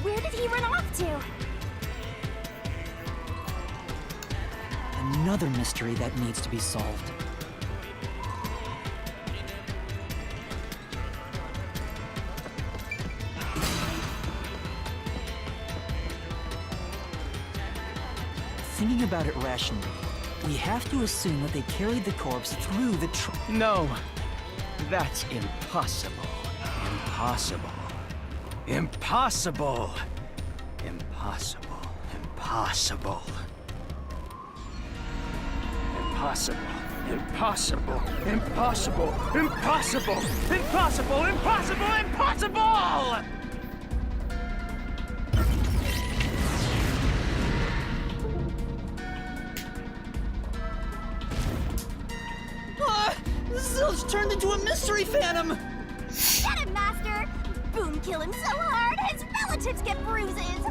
Where did he run off to? Another mystery that needs to be solved. Thinking about it rationally, We have to assume that they carried the corpse through the No, that's impossible. Impossible. Impossible. Impossible. Impossible. Impossible. Impossible. Impossible. Impossible. Impossible. Impossible. Impossible. Zilch turned into a mystery phantom! Get him, Master! Boom kill him so hard, his relatives get bruises!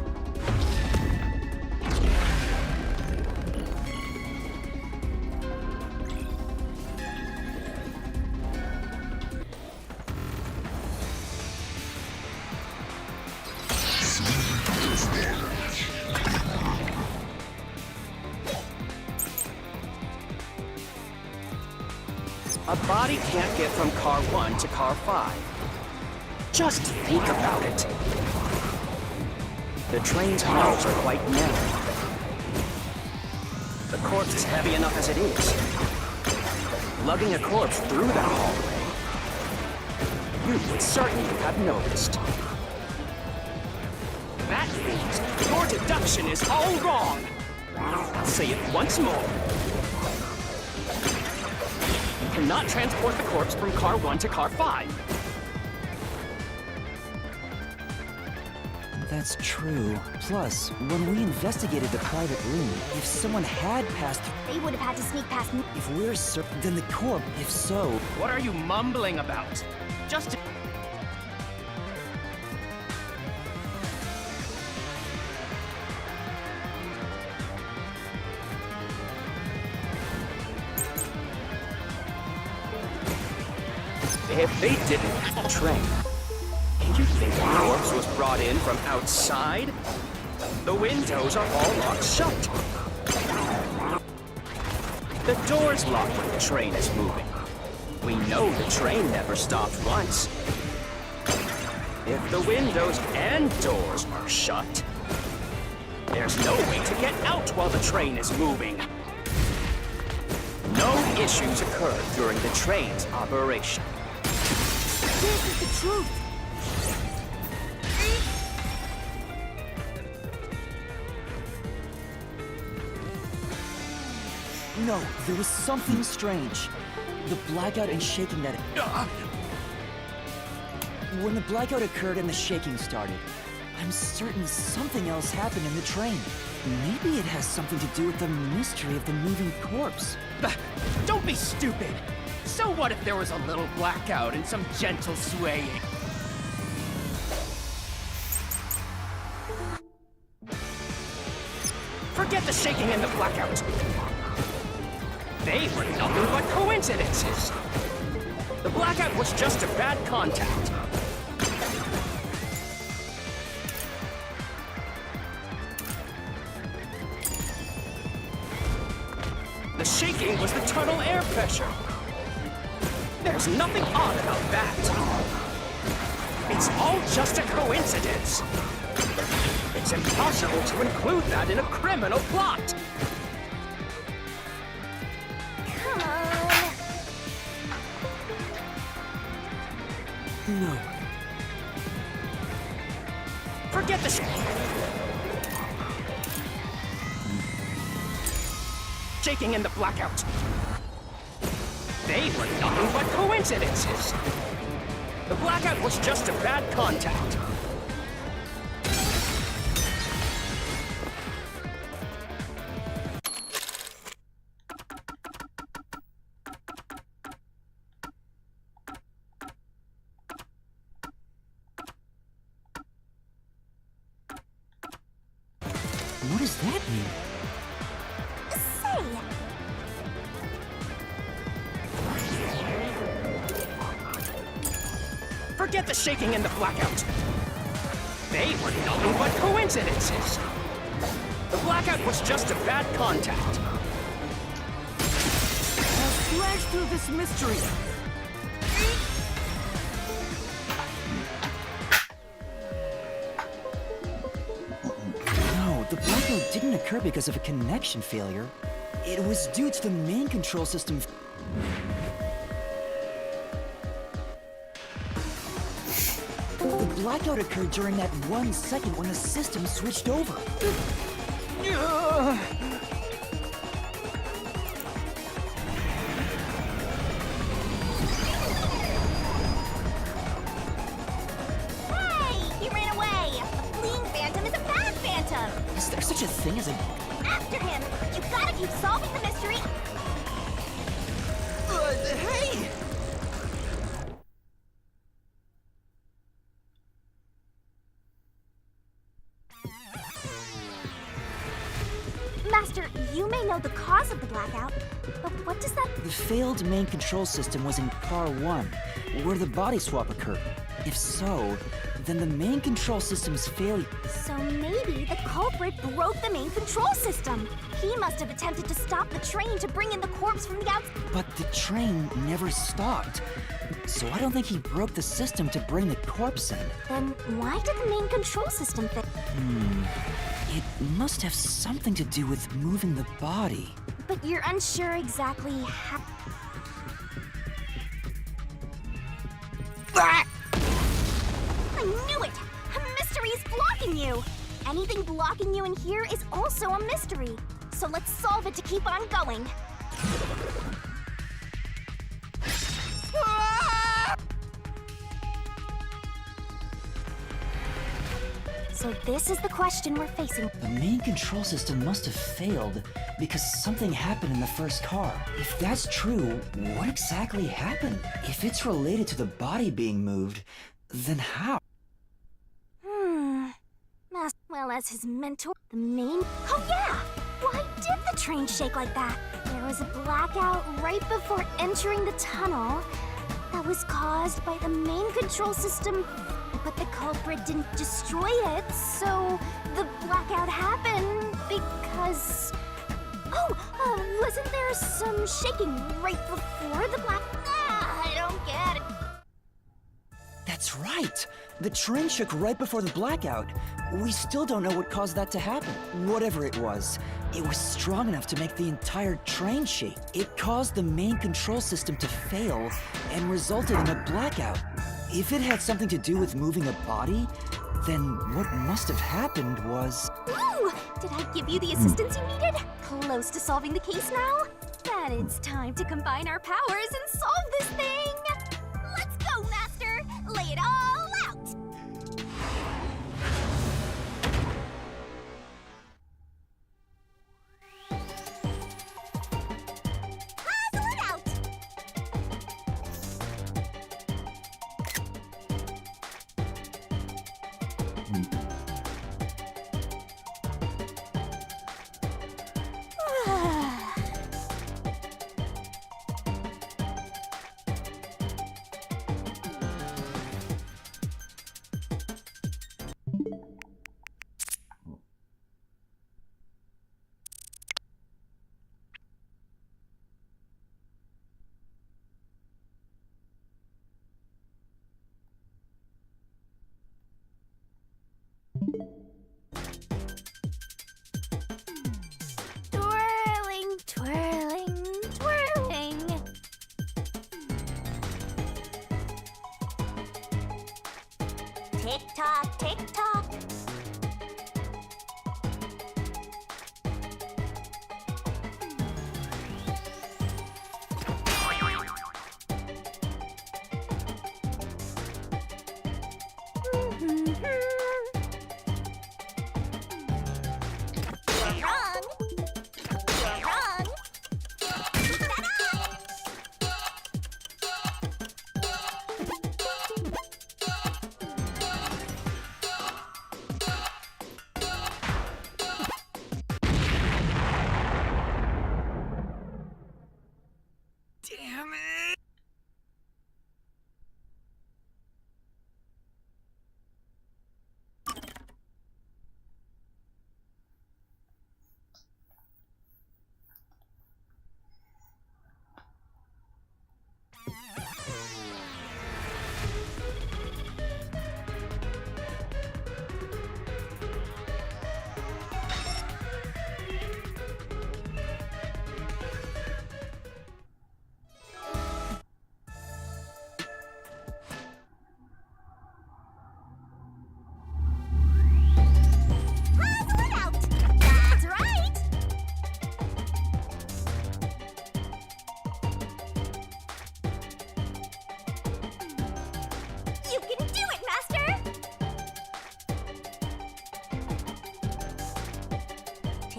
A body can't get from car 1 to car 5. Just think about it. The train's halls are quite narrow. The corpse is heavy enough as it is. Lugging a corpse through that hallway, you would certainly have noticed. That means your deduction is all wrong. I'll say it once more. Cannot transport the corpse from car 1 to car 5. That's true. Plus, when we investigated the private room, if someone had passed through, They would have had to sneak past me. if we're certain, then the corpse, if so, What are you mumbling about? Just... If they didn't train, you think the corpse was brought in from outside? The windows are all locked shut. The door's locked when the train is moving. We know the train never stopped once. If the windows and doors are shut, there's no way to get out while the train is moving. No issues occurred during the train's operation. This is the truth. no, there was something strange. The blackout and shaking that... When the blackout occurred and the shaking started, I'm certain something else happened in the train. Maybe it has something to do with the mystery of the moving corpse. Don't be stupid! So what if there was a little blackout and some gentle swaying? Forget the shaking and the blackout. They were nothing but coincidences. The blackout was just a bad contact. The shaking was the tunnel air pressure. There's nothing odd about that. It's all just a coincidence. It's impossible to include that in a criminal plot. Come on. No. Forget the shaking and the blackout. They were nothing but coincidences. The blackout was just a bad contact. What does that mean? Say, Forget the shaking and the blackout. They were nothing but coincidences. The blackout was just a bad contact. Now slash through this mystery. No, the blackout didn't occur because of a connection failure. It was due to the main control system. The blackout occurred during that 1 second when the system switched over. Hey! He ran away! A fleeing phantom is a bad phantom! Is there such a thing as a... After him! You gotta keep solving the mystery! Hey! Master, you may know the cause of the blackout, but what does that... The failed main control system was in Car 1, where the body swap occurred. If so, then the main control system's failure... So maybe the culprit broke the main control system. He must have attempted to stop the train to bring in the corpse from the outside. But the train never stopped. So I don't think he broke the system to bring the corpse in. Then why did the main control system fail? It must have something to do with moving the body. But you're unsure exactly how... I knew it! A mystery is blocking you! Anything blocking you in here is also a mystery. So let's solve it to keep on going. So this is the question we're facing. The main control system must have failed because something happened in the first car. If that's true, what exactly happened? If it's related to the body being moved, then how? Well, as his mentor, the main... Oh yeah! Why did the train shake like that? There was a blackout right before entering the tunnel that was caused by the main control system, but the culprit didn't destroy it, so the blackout happened because... Oh, wasn't there some shaking right before the black... I don't get it. That's right! The train shook right before the blackout. We still don't know what caused that to happen. Whatever it was strong enough to make the entire train shake. It caused the main control system to fail and resulted in a blackout. If it had something to do with moving a body, then what must have happened was... Ooh! Did I give you the assistance you needed? Close to solving the case now? Then it's time to combine our powers and solve this thing! Let's go, Master! Lay it all out! Puzzle it out!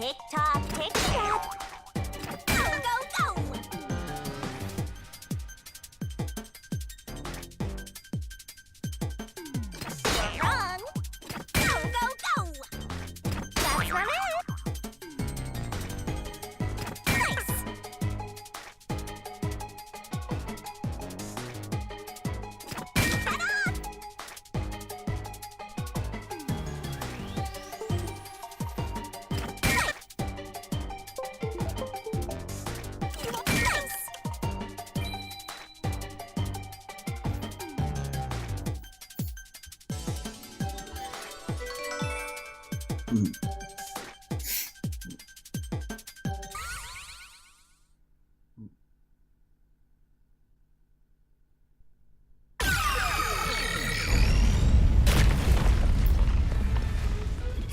Tick tock, tick tock. Go, go, go! Wrong. Go, go, go! That's not it. Nice. Ta-da! Nice.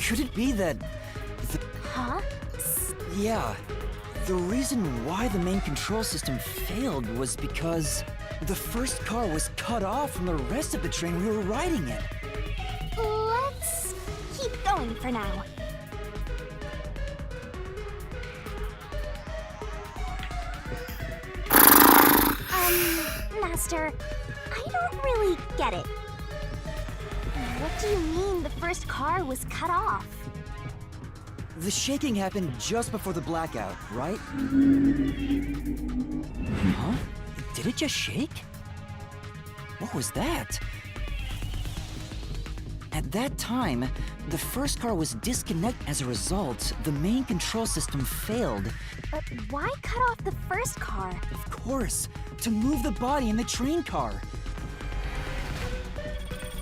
Could it be that... Huh? Yeah, the reason why the main control system failed was because the first car was cut off from the rest of the train we were riding in. Let's keep going for now. Master, I don't really get it. What do you mean the first car was cut off? The shaking happened just before the blackout, right? Huh? Did it just shake? What was that? At that time, the first car was disconnected. As a result, the main control system failed. But why cut off the first car? Of course, to move the body in the train car.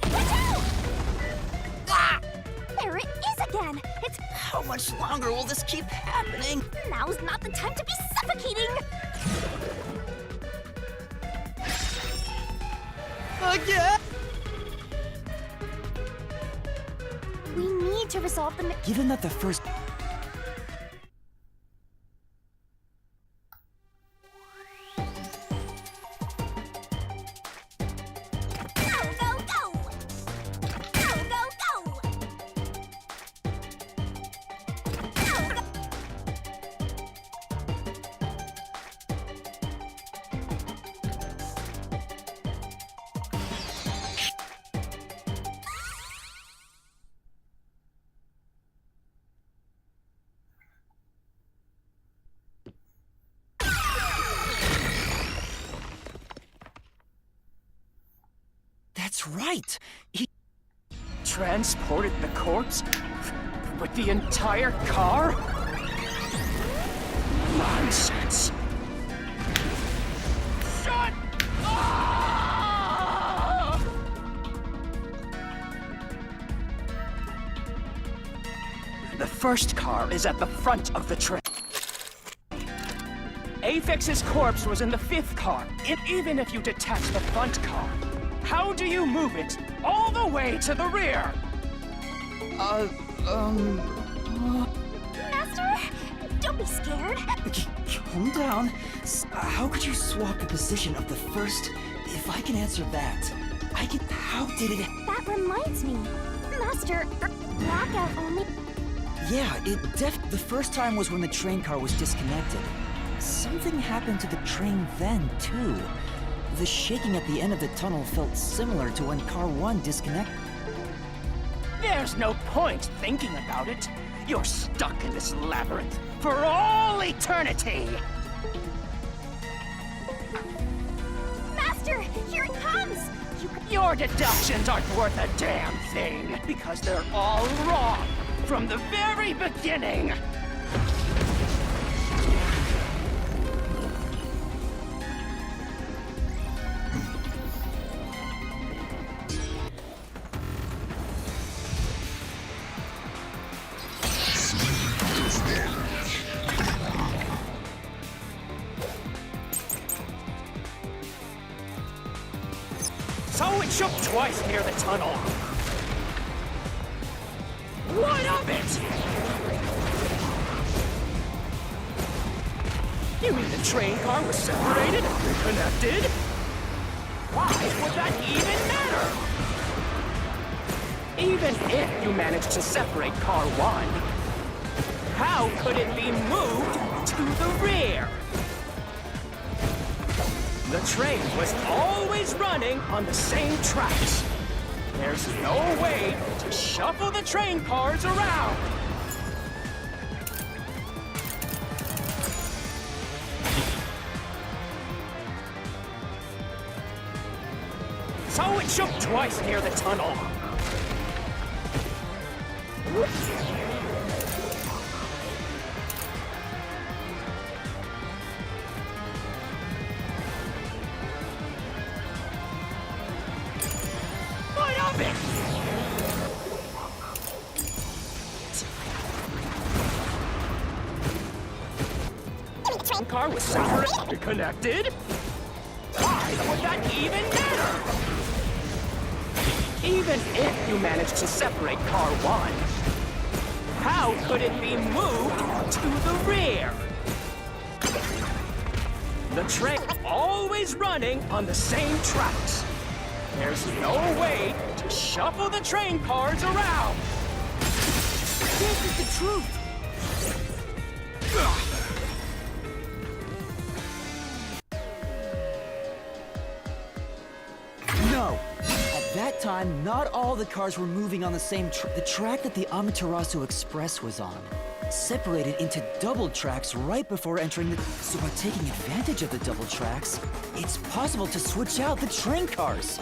Watch out! Ah! There it is again! It's... How much longer will this keep happening? Now's not the time to be suffocating! Again? We need to resolve the... Given that the first... Go, go, go! Go, go, go! Go, go! That's right! He... Transported the corpse? With the entire car? Nonsense. Shut up! The first car is at the front of the train. Apex's corpse was in the fifth car. Even if you detach the front car, how do you move it all the way to the rear? Master, don't be scared. Calm down. How could you swap the position of the first? If I can answer that, I can... How did it... That reminds me. Master, blackout only... Yeah, the first time was when the train car was disconnected. Something happened to the train then, too. The shaking at the end of the tunnel felt similar to when Car 1 disconnected. There's no point thinking about it. You're stuck in this labyrinth for all eternity. Master, here it comes! Your deductions aren't worth a damn thing, because they're all wrong from the very beginning. So it shook twice near the tunnel. What of it? You mean the train car was separated and reconnected? Why would that even matter? Even if you managed to separate Car 1, How could it be moved to the rear? The train was always running on the same tracks. There's no way to shuffle the train cars around. So it shook twice near the tunnel. What of it? Give me the train. Car was separate, connected. Why would that even matter? Even if you managed to separate car 1, how could it be moved to the rear? The train always running on the same tracks. There's no way to shuffle the train cars around. This is the truth. No! At that time, not all the cars were moving on the same the track that the Amaterasu Express was on. Separated into double tracks right before entering the... So by taking advantage of the double tracks, it's possible to switch out the train cars.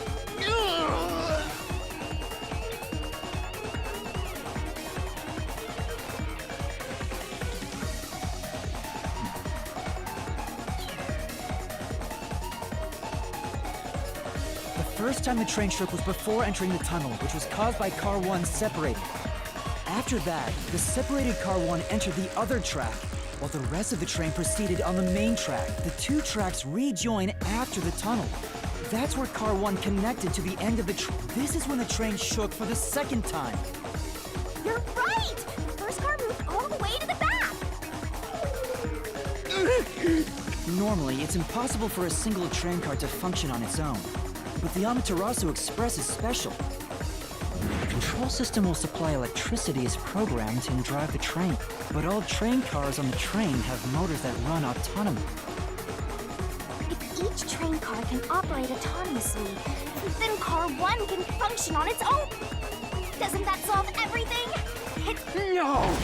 The first time the train shook was before entering the tunnel, which was caused by car 1 separating. After that, the separated car 1 entered the other track, while the rest of the train proceeded on the main track. The two tracks rejoin after the tunnel. That's where car 1 connected to the end of the This is when the train shook for the second time. You're right! First car moved all the way to the back! Normally, it's impossible for a single train car to function on its own. But the Amaterasu Express is special. The control system will supply electricity as programmed and drive the train. But all train cars on the train have motors that run autonomously. If each train car can operate autonomously, then car 1 can function on its own. Doesn't that solve everything? No!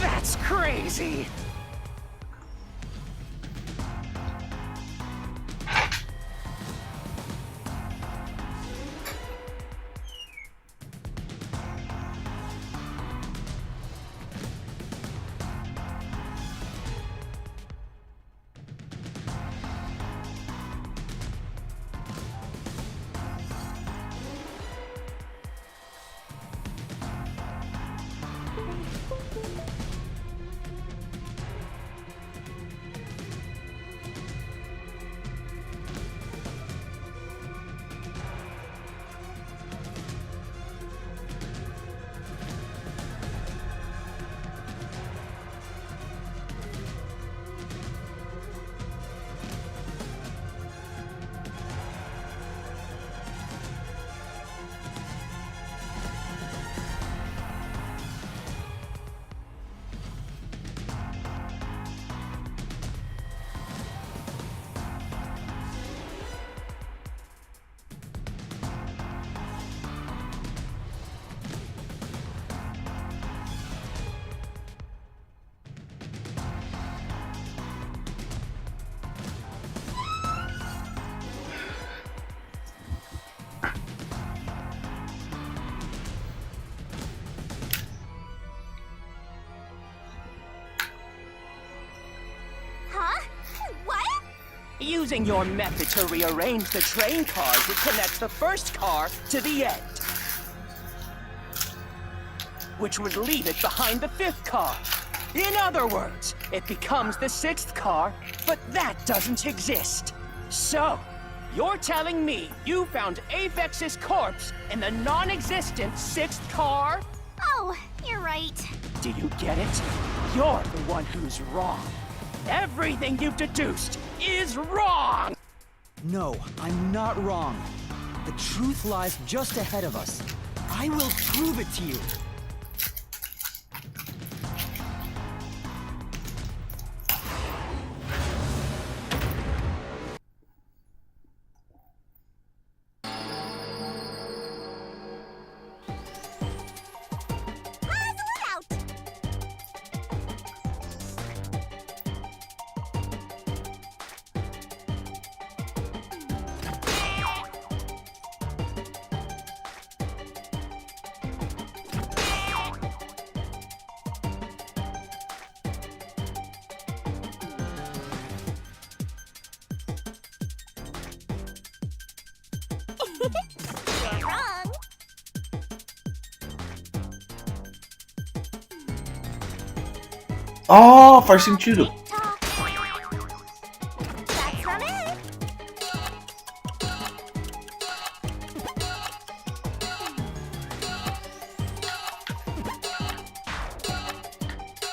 That's crazy! Using your method to rearrange the train cars would connect the first car to the end, which would leave it behind the 5th car. In other words, it becomes the 6th car, but that doesn't exist. So, you're telling me you found Aphex's corpse in the non-existent 6th car? Oh, you're right. Do you get it? You're the one who's wrong. Everything you've deduced is wrong! No, I'm not wrong. The truth lies just ahead of us. I will prove it to you. You're wrong. Oh, Farsing Chudo. Talk. That's not it. That's not it.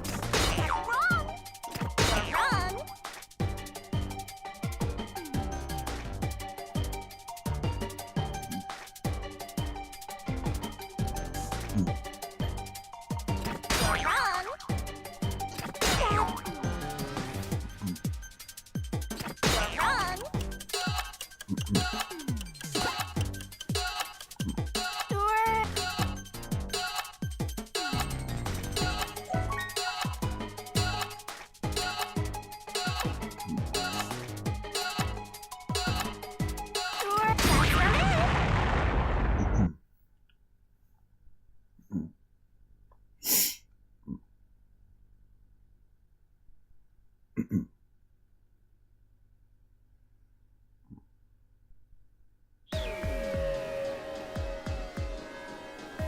You're wrong. You're wrong. You're wrong.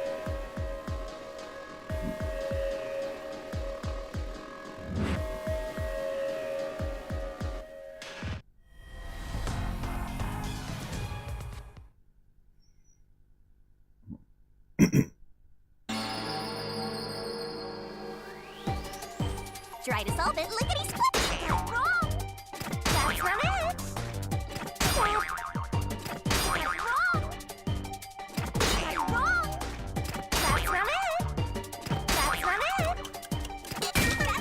You're wrong. Try to solve it, lickety split. You're wrong. That's not it. You're wrong. You're wrong. That's not it. That's not it. Shut up.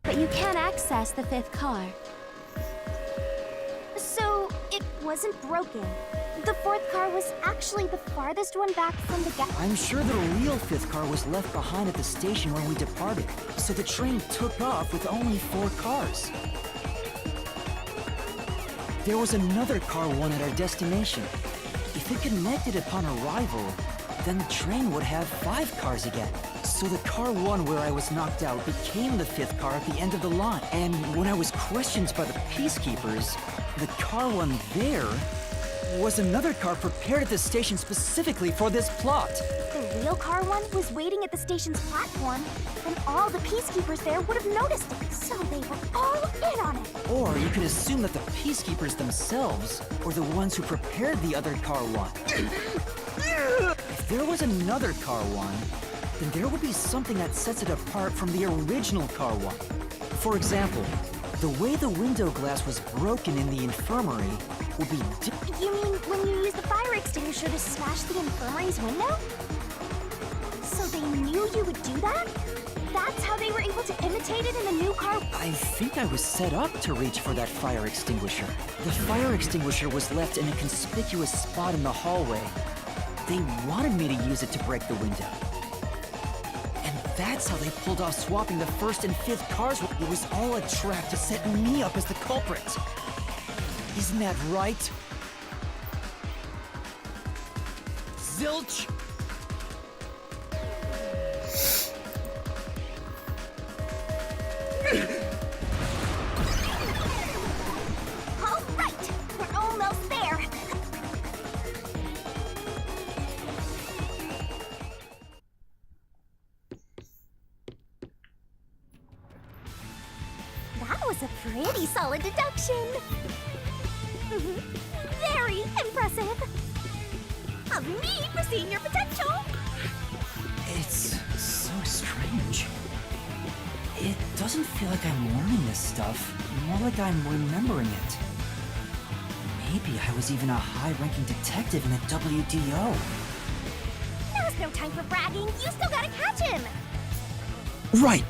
But you can't access the fifth car. So, it wasn't broken. The fourth car was actually the farthest one back from the gap. I'm sure the real fifth car was left behind at the station when we departed, so the train took off with only 4 cars. There was another car 1 at our destination. If it connected upon arrival, then the train would have 5 cars again. So the car 1 where I was knocked out became the 5th car at the end of the line. And when I was questioned by the peacekeepers, the car 1 there was another car prepared at the station specifically for this plot. The real car 1 was waiting at the station's platform, and all the peacekeepers there would have noticed it. So they were all in on it. Or you could assume that the peacekeepers themselves were the ones who prepared the other car 1. If there was another car 1, then there would be something that sets it apart from the original car 1. For example, the way the window glass was broken in the infirmary would be You mean when you used the fire extinguisher to smash the infirmary's window? So they knew you would do that? That's how they were able to imitate it in the new car? I think I was set up to reach for that fire extinguisher. The fire extinguisher was left in a conspicuous spot in the hallway. They wanted me to use it to break the window. And that's how they pulled off swapping the 1st and 5th cars. It was all a trap to set me up as the culprit. Isn't that right? Zilch? All right, we're almost there. was a pretty solid deduction. Very impressive. Of me foreseeing your potential. It's so strange. It doesn't feel like I'm learning this stuff, more like I'm remembering it. Maybe I was even a high-ranking detective in the WDO. Now's no time for bragging. You still gotta catch him. Right.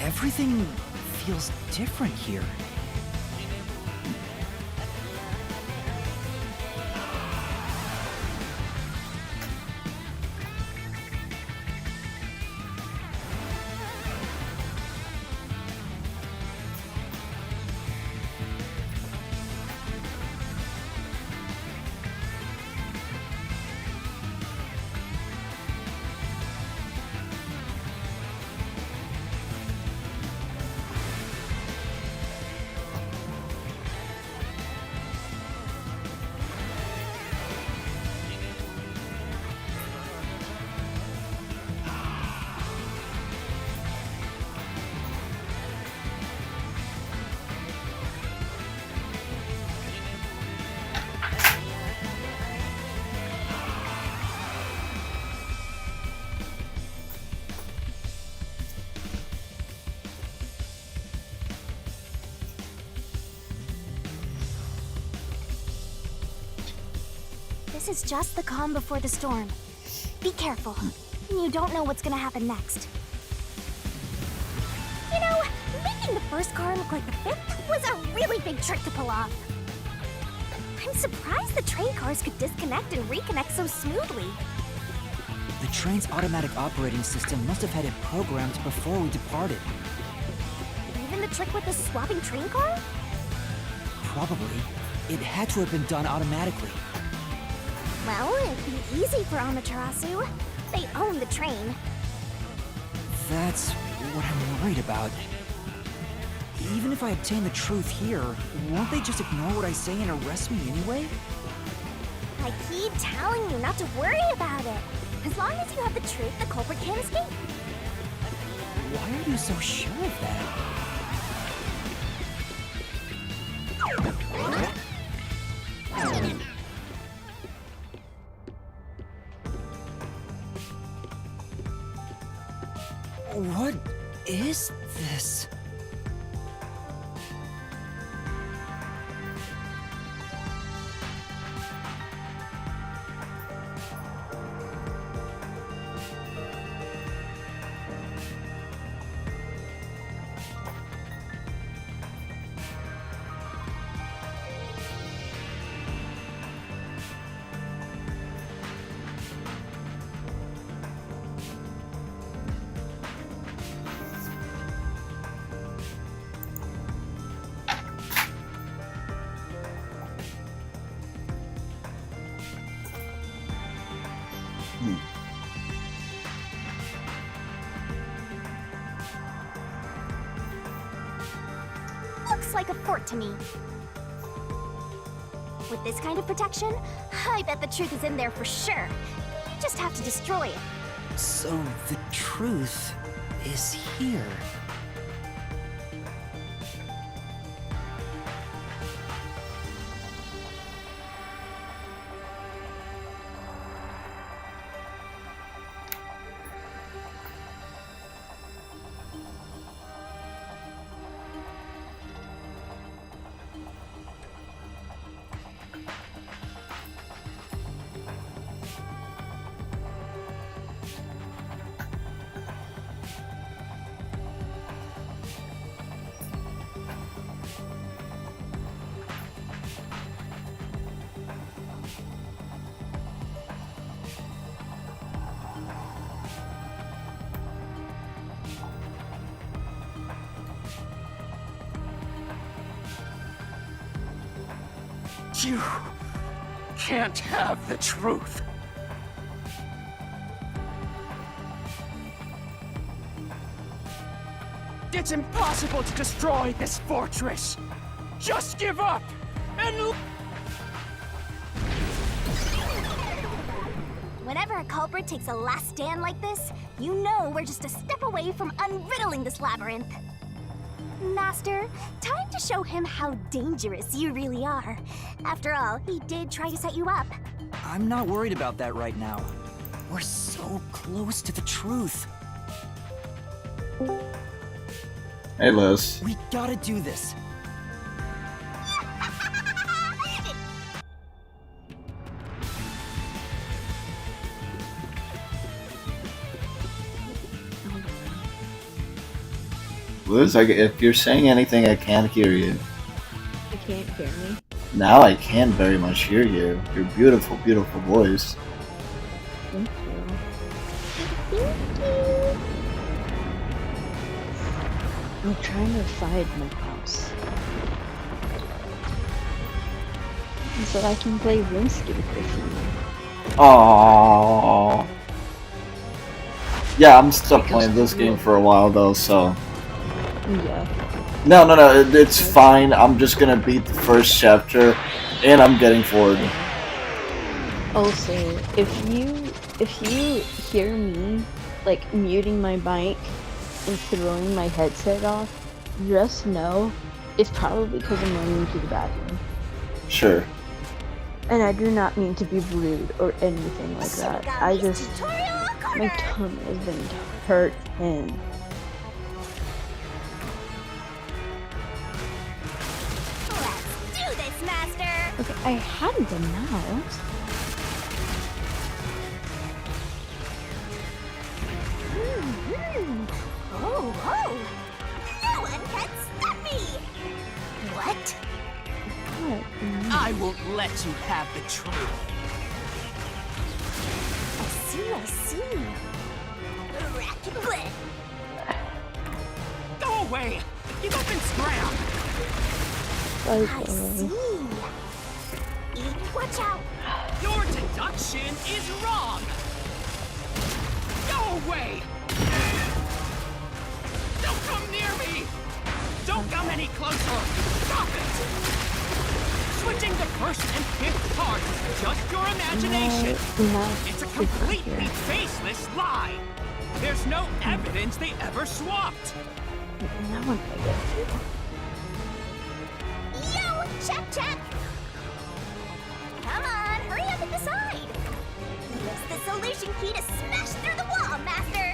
Everything feels different here. This is just the calm before the storm. Be careful. You don't know what's gonna happen next. You know, making the first car look like the fifth was a really big trick to pull off. I'm surprised the train cars could disconnect and reconnect so smoothly. The train's automatic operating system must have had it programmed before we departed. Even the trick with the swapping train car? Probably. It had to have been done automatically. Well, it'd be easy for Amaterasu. They own the train. That's what I'm worried about. Even if I obtain the truth here, won't they just ignore what I say and arrest me anyway? I keep telling you not to worry about it. As long as you have the truth, the culprit can't escape. Why are you so sure of that? What is this? looks like a fort to me. With this kind of protection, I bet the truth is in there for sure. You just have to destroy it. So the truth is here. You can't have the truth. It's impossible to destroy this fortress. Just give up and Whenever a culprit takes a last stand like this, you know we're just a step away from unriddling this labyrinth. Master, time to show him how dangerous you really are. After all, he did try to set you up. I'm not worried about that right now. We're so close to the truth. Hey, Liz. We gotta do this. Liz, if you're saying anything, I can't hear you. You can't hear me. Now I can very much hear you. Your beautiful, beautiful voice. Thank you. I'm trying to find my house. So I can play RuneScape with you. Aww. Yeah, I'm still playing this game for a while though, so. Yeah. No, it's fine. I'm just gonna beat the first chapter, and I'm getting forward. Also, if you hear me like muting my mic and throwing my headset off, just know it's probably because I'm running to the bathroom. Sure. And I do not mean to be rude or anything like that. I just, my tongue has been hurting. Let's do this, Master! Okay, I had them out. Oh! No one can stop me! What? I won't let you have the truth. I see. Racket. Go away! Get up and scram! I see. Watch out! Your deduction is wrong! Go away! Don't come near me! Don't come any closer! Stop it! Switching the first and fifth cards is just your imagination. It's a completely faceless lie. There's no evidence they ever swapped. That one I get. Yo, check! Come on, hurry up and decide. Use the solution key to smash through the wall, Master.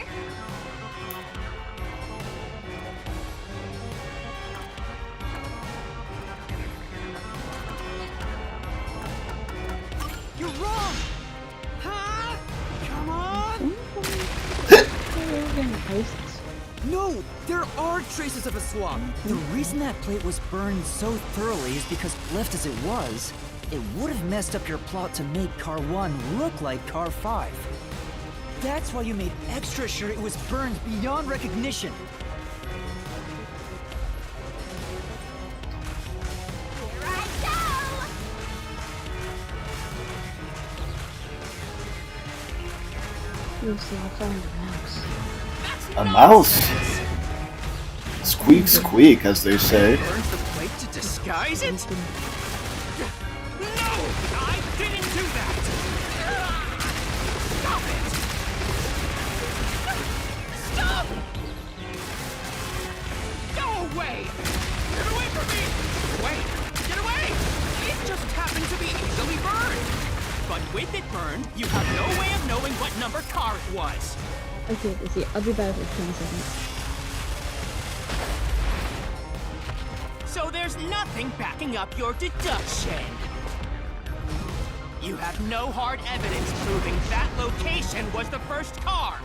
You're wrong! Huh? Come on! No! There are traces of a swap! The reason that plate was burned so thoroughly is because, left as it was, it would have messed up your plot to make Car 1 look like Car 5. That's why you made extra sure it was burned beyond recognition. Here I go! Lucy, I found a mouse. A mouse? Squeak, squeak, as they say. Burns the plate guys, it's... No! I didn't do that! Stop it! Stop! Go away! Get away from me! Wait! Get away! It just happened to be easily burned! But with it burned, you have no way of knowing what number car it was. Okay, Lizzie, I'll be back in 20 seconds. So there's nothing backing up your deduction. You have no hard evidence proving that location was the first car.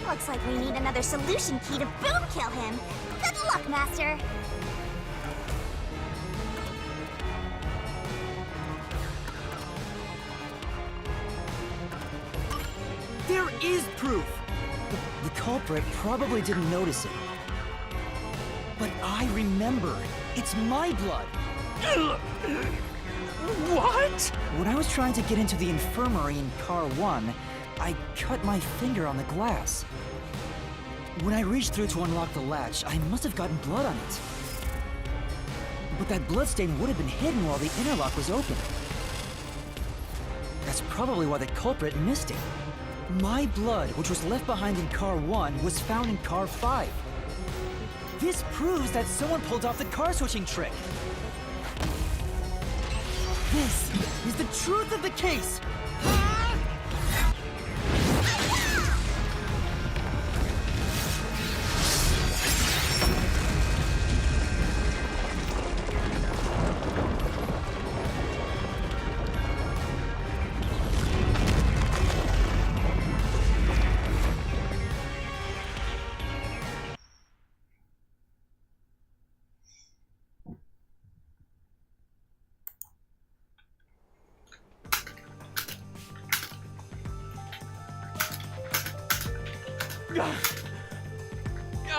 Looks like we need another solution key to boom kill him. Good luck, Master. There is proof! The culprit probably didn't notice it. But I remember. It's my blood. What? When I was trying to get into the infirmary in Car 1, I cut my finger on the glass. When I reached through to unlock the latch, I must have gotten blood on it. But that bloodstain would have been hidden while the interlock was open. That's probably why the culprit missed it. My blood, which was left behind in Car 1, was found in Car 5. This proves that someone pulled off the car switching trick. This is the truth of the case!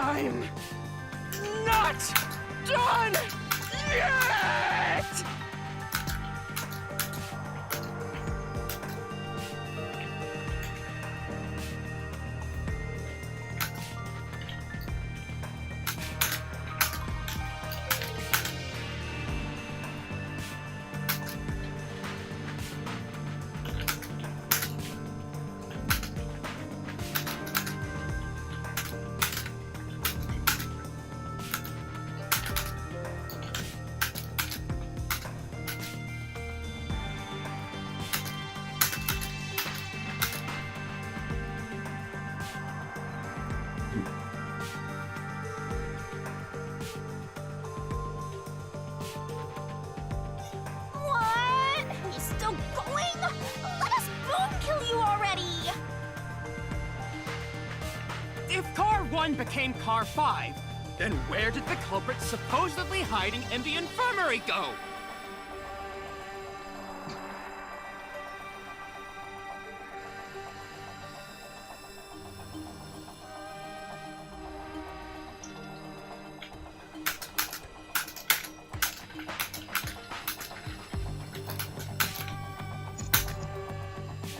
I'm not done yet! What? He's still going? Let us boom kill you already! If Car 1 became Car 5, then where did the culprit supposedly hiding in the infirmary go?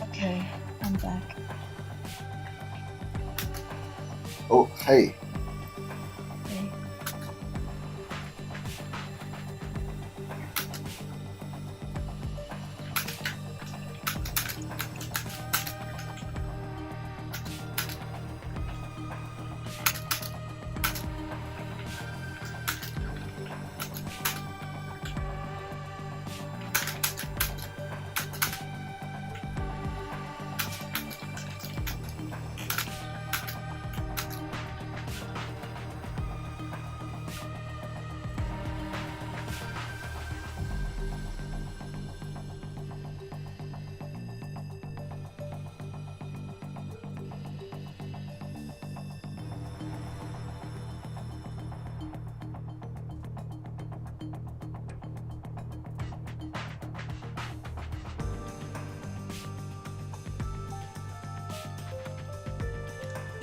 Okay, I'm back. Oh, hey. Okay.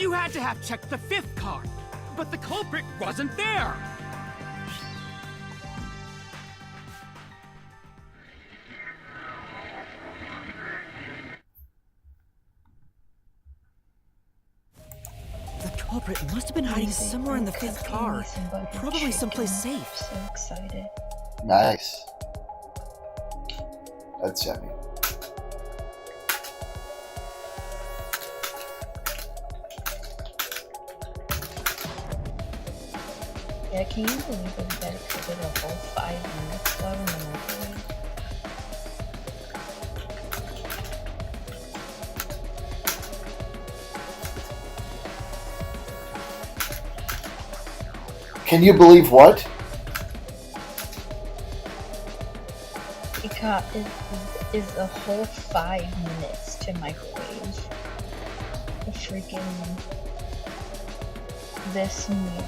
You had to have checked the 5th car, but the culprit wasn't there. The culprit must have been hiding Amazing. somewhere in the I'm 5th cooking car. me some butter Probably someplace chicken. safe. So excited. Nice. That's yummy. Yeah, can you believe it better cook it a whole 5 minutes though in the microwave? Can you believe what? It got is a whole 5 minutes to microwave. The freaking this meal.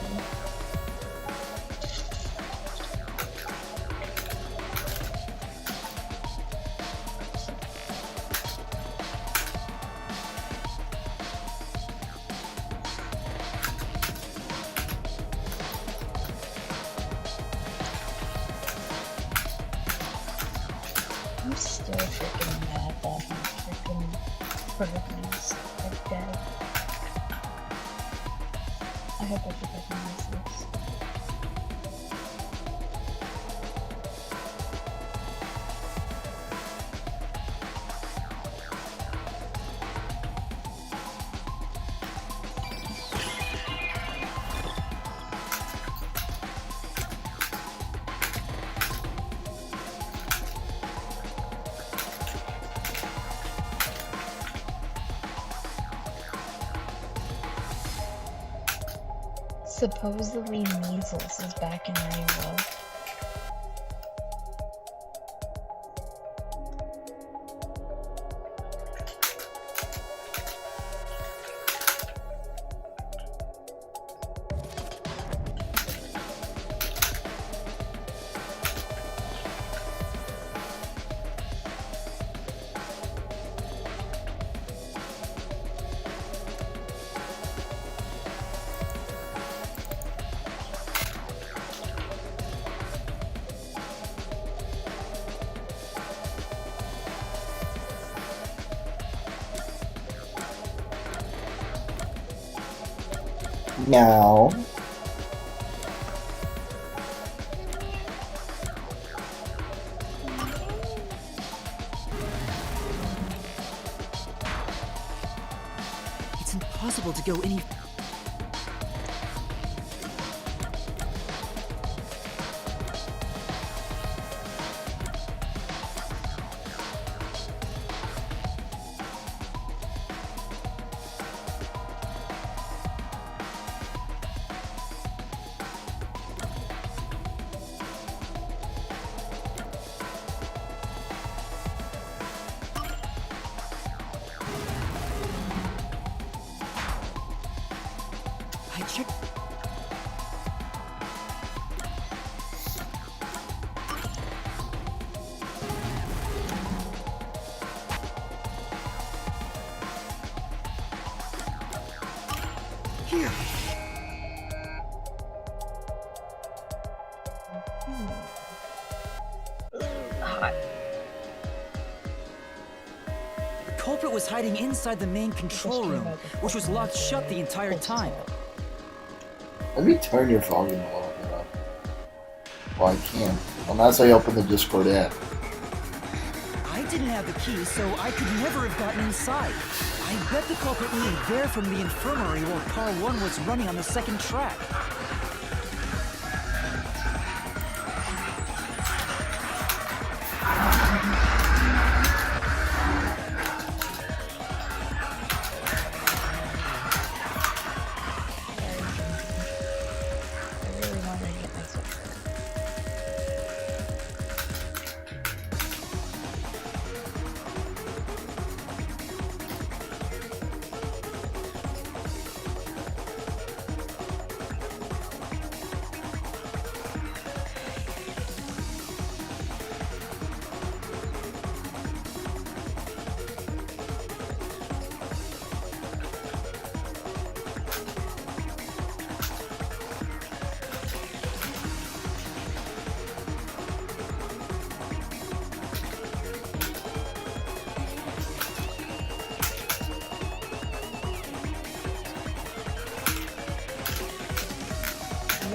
I'm still freaking mad that my freaking burgers are dead. I hope I recognize this. Supposedly measles is back in Iowa. Meow. It's impossible to go any... I checked... Here. Hot. The culprit was hiding inside the main control room, which was locked shut the entire time. Let me turn your volume a little bit up. Well, I can. Unless I open the Discord app. I didn't have the key, so I could never have gotten inside. I bet the culprit leaned there from the infirmary while Car 1 was running on the second track. I really wanted to get myself.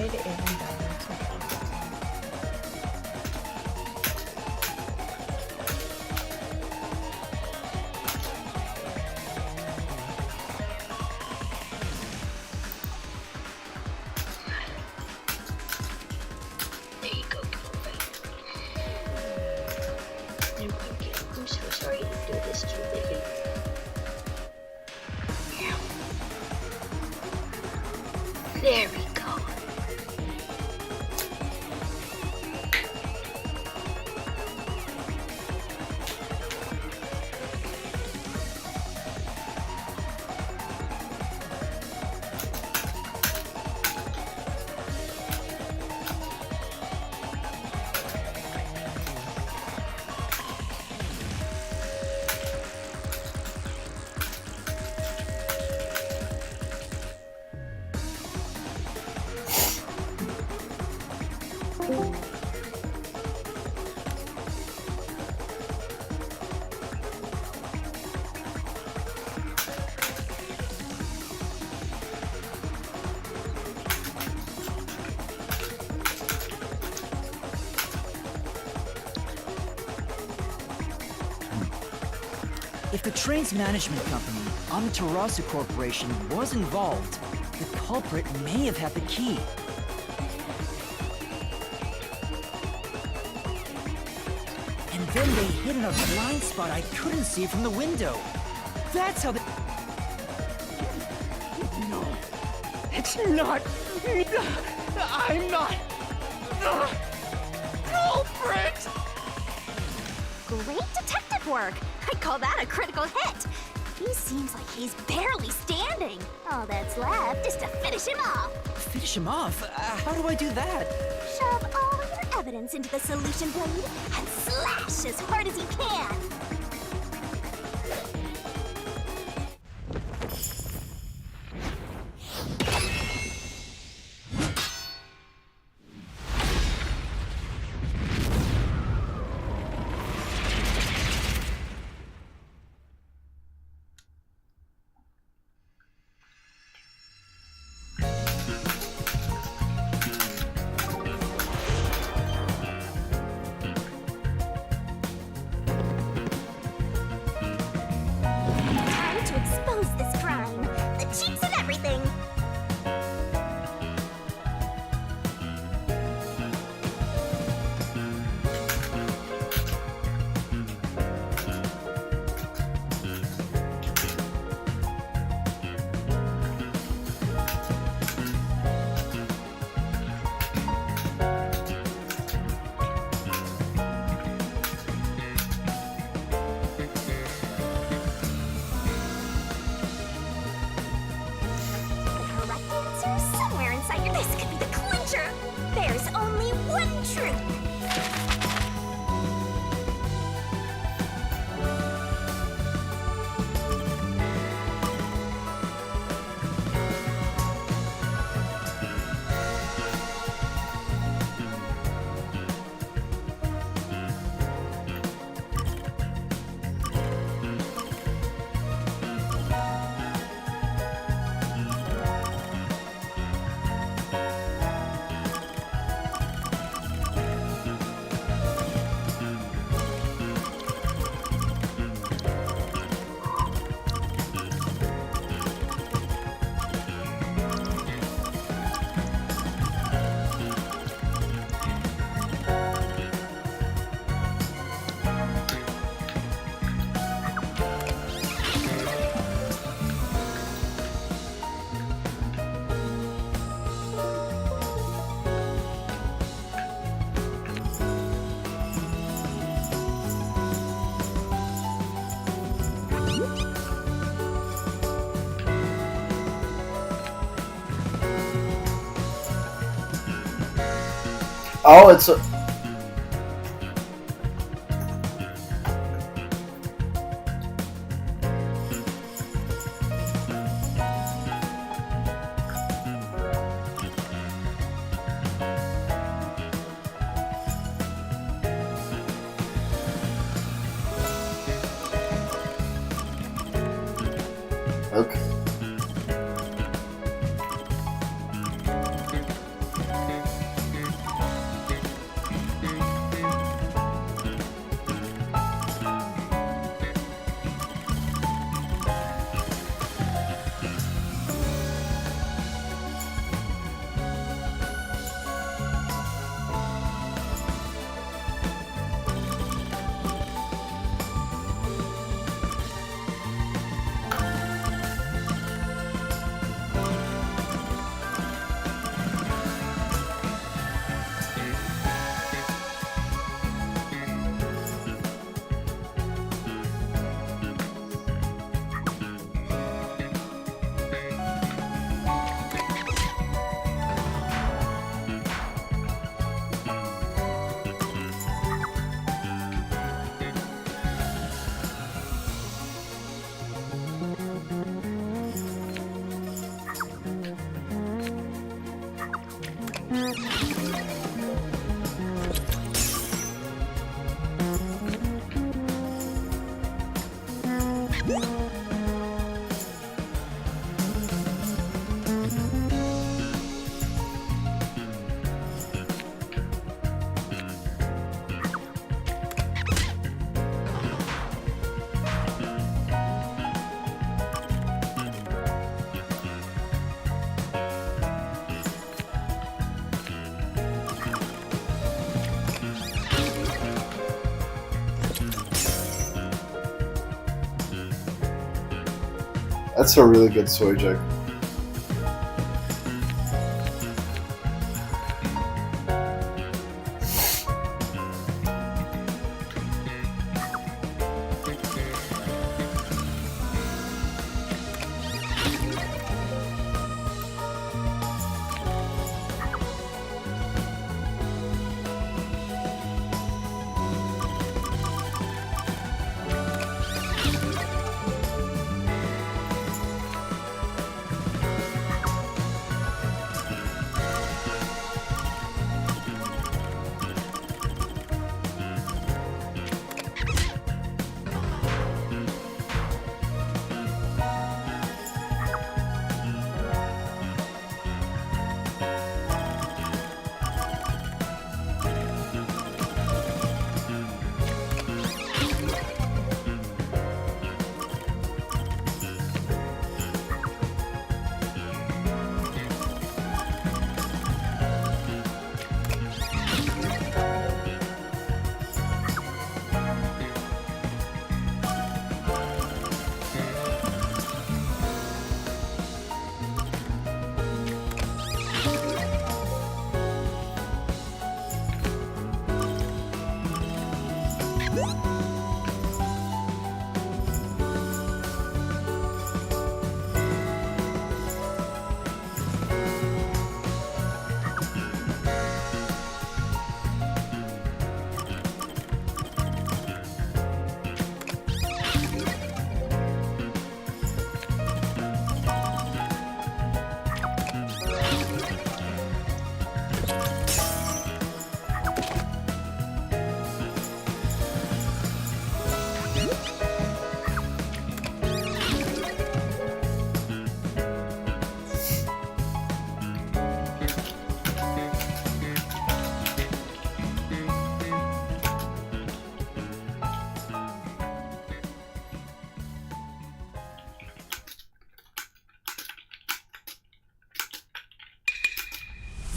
did Aaron die? There you go, Gilbert. I'm so sorry to do this to you, baby. There we go. If the train's management company, Amaterasu Corporation, was involved, the culprit may have had the key. And then they hid in a blind spot I couldn't see from the window. That's how they... No, it's not. I'm not the culprit! Great detective work! I call that a critical hit! He seems like he's barely standing. All that's left is to finish him off. Finish him off? How do I do that? Shove all your evidence into the solution blade and slash as hard as you can. Time to expose this crime. The cheeks and everything. The correct answer somewhere inside your... This could be the clincher. There's only one truth. Oh, it's a... Okay. That's a really good sword joke.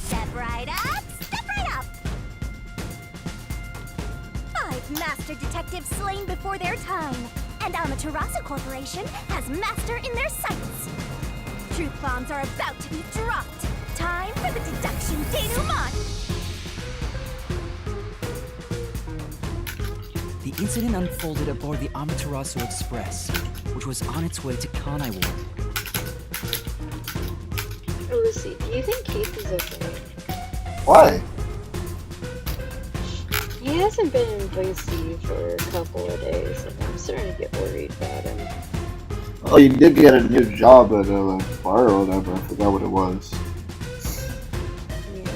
Step right up, step right up! 5 master detectives slain before their time, and Amaterasu Corporation has master in their sights. Truth bombs are about to be dropped. Time for the deduction denouement! The incident unfolded aboard the Amaterasu Express, which was on its way to Kanai Ward. Lucy, do you think Keith is okay? Why? He hasn't been in Boise for a couple of days, and I'm starting to get worried about him. Oh, you did get a new job at a bar or whatever. I forgot what it was. Yeah.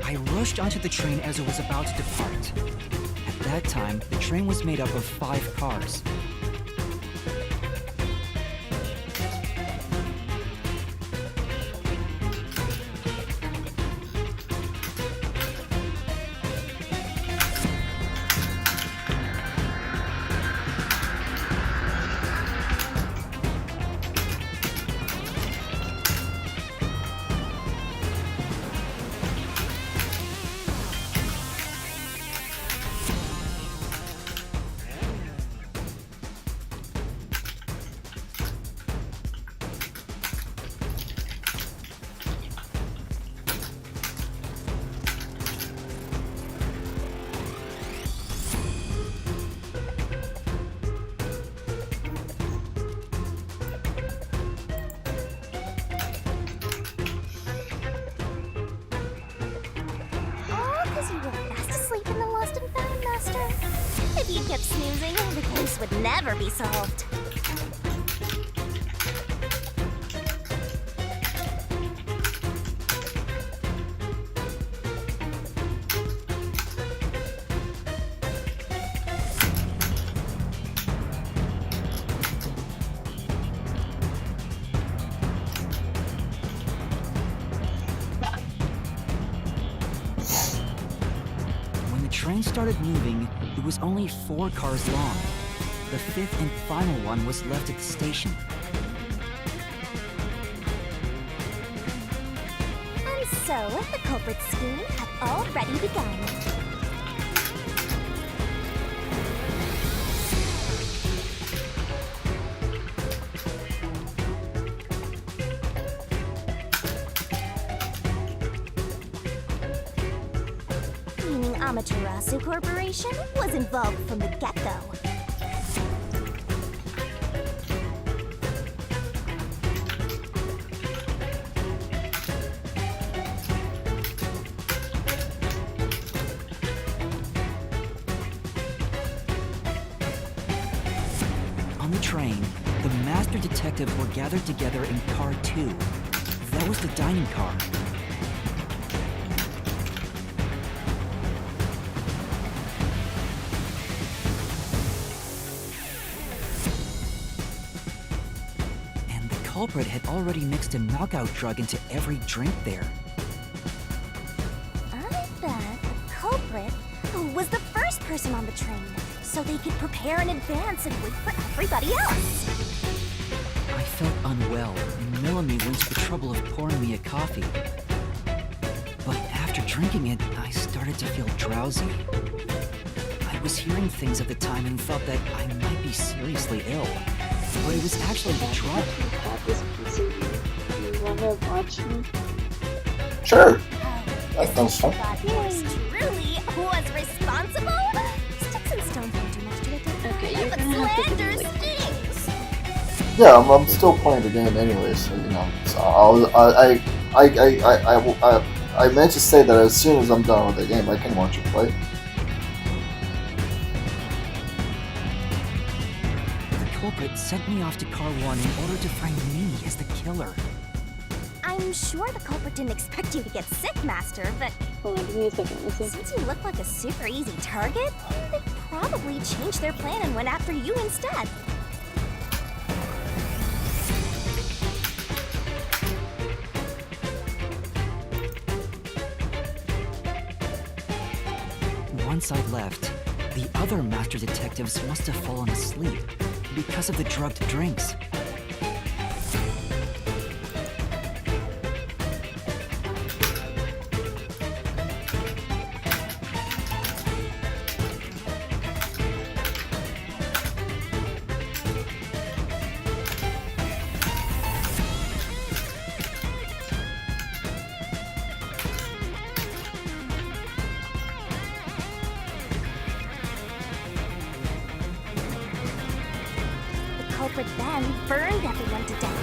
I rushed onto the train as it was about to depart. At that time, the train was made up of 5 cars. he kept snoozing, the case would never be solved. When the train started moving, it was only 4 cars long. The 5th and final one was left at the station. And so, the culprit's scheme had already begun. Meaning Amaterasu Corporation was involved from the get-go. On the train, the master detectives were gathered together in car 2. That was the dining car. And the culprit had already mixed a knockout drug into every drink there. I bet the culprit was the first person on the train, so they could prepare in advance and wait for everybody else. I felt unwell, and Melanie went to the trouble of pouring me a coffee. But after drinking it, I started to feel drowsy. I was hearing things at the time and thought that I might be seriously ill. But it was actually the drug. Got this piece of you. You wanna watch me? Sure. That sounds fun. God yours truly was responsible? Sticks and stones don't do much to it, Okay, you're but gonna have to do slander like stings. Yeah, I'm still playing the game anyway, so you know. So I meant to say that as soon as I'm done with the game, I can watch you play. The culprit sent me off to car 1 in order to find me as the killer. I'm sure the culprit didn't expect you to get sick, Master, but Hold on, give me a second. since you look like a super easy target, they probably changed their plan and went after you instead. Once I left, the other master detectives must have fallen asleep because of the drugged drinks. The culprit then burned everyone to death,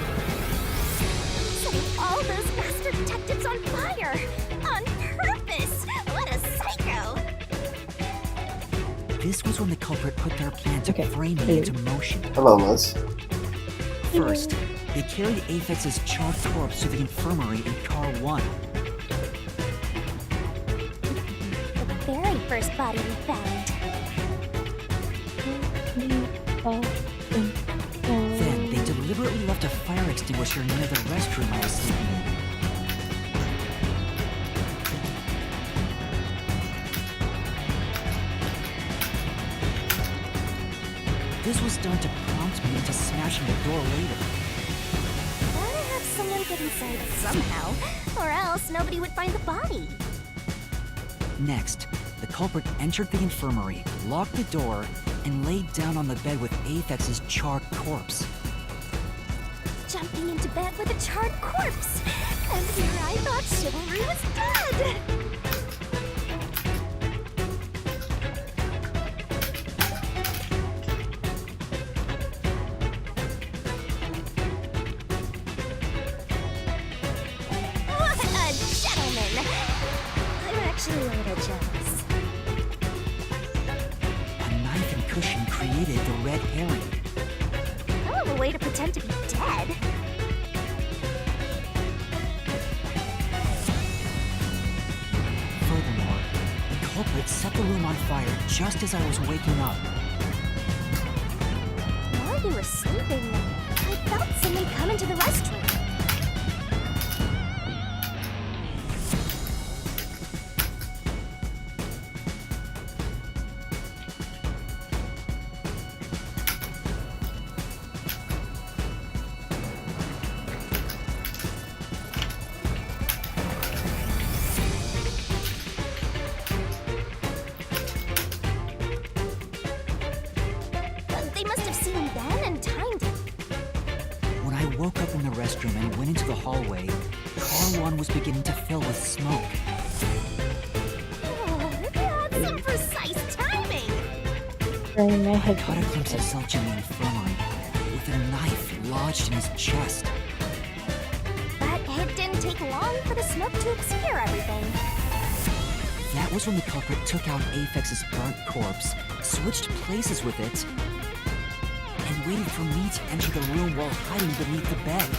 setting all those master detectives on fire on purpose. What a psycho! This was when the culprit put their plan to frame me into motion. Hello, Liz. First, they carried Aphex's charred corpse to the infirmary in car 1. The very first body we found. Then, they deliberately left a fire extinguisher near the restroom I was sleeping in. This was done to prompt me into smashing the door later. Gotta have someone get inside somehow, or else nobody would find the body. Next, the culprit entered the infirmary, locked the door, and laid down on the bed with Aphex's charred corpse. Jumping into bed with a charred corpse. And here I thought chivalry was dead. What a gentleman! I'm actually a little jealous. A knife and created the red herring. Hell of a way to pretend to be dead. Furthermore, the culprit set the room on fire just as I was waking up. While you were sleeping, I felt someone come into the restroom. They must have seen me then and timed it. When I woke up in the restroom and went into the hallway, car 1 was beginning to fill with smoke. Oh, that's some precise timing. Right, my I head. caught a glimpse of Zilch in the infirmary, with a knife lodged in his chest. But it didn't take long for the smoke to obscure everything. That was when the culprit took out Apex's burnt corpse, switched places with it, and waited for me to enter the room while hiding beneath the bed.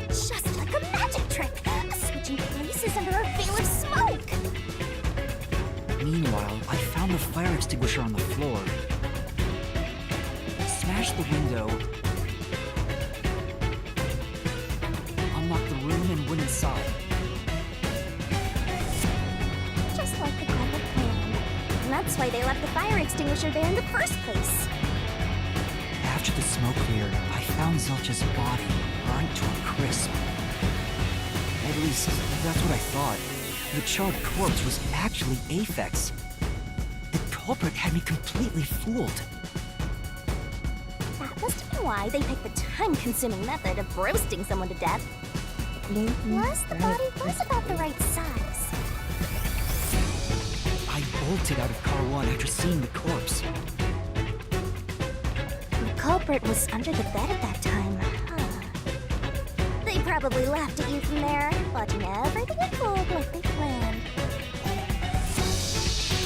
It's just like a magic trick, switching places under a veil of smoke. Meanwhile, I found the fire extinguisher on the floor, smashed the window, unlocked the room, and went inside. Just like the culprit planned. And that's why they left the fire extinguisher there in the first place. After the smoke cleared, I found Zilch's body burnt to a crisp. At least, that's what I thought. The charred corpse was actually Aphex. The culprit had me completely fooled. That must have been why they picked the time-consuming method of roasting someone to death. Plus, the body was about the right size. I bolted out of car 1 after seeing the corpse. The culprit was under the bed at that time, huh? They probably laughed at you from there, watching everything unfold like they planned.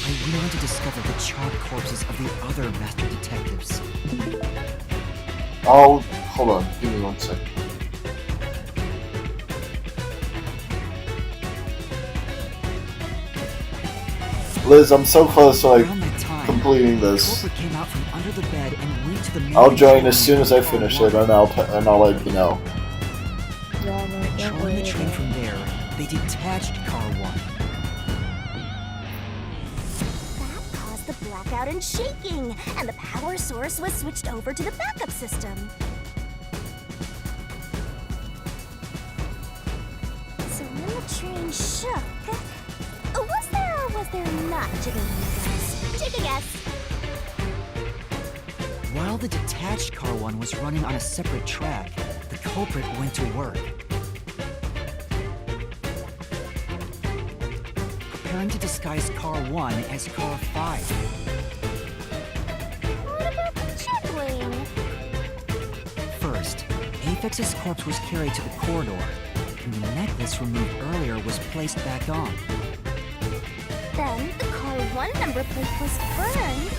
I went on to discover the charred corpses of the other master detectives. Oh, hold on. Give me 1 second. Liz, I'm so close to Around that time, completing the this. culprit came out from under the bed and went to the main I'll join control as soon as I room finish for it, and I'll let you know. Controlling the train from there, they detached car 1. That caused the blackout and shaking, and the power source was switched over to the backup system. So when the train shook, was there or was there not jiggling, you guys? Take a guess. While the detached car 1 was running on a separate track, the culprit went to work. Preparing to disguise car 1 as car 5. What about the jiggling? First, Aphex's corpse was carried to the corridor, and the necklace removed earlier was placed back on. Then the car 1 number plate was burned,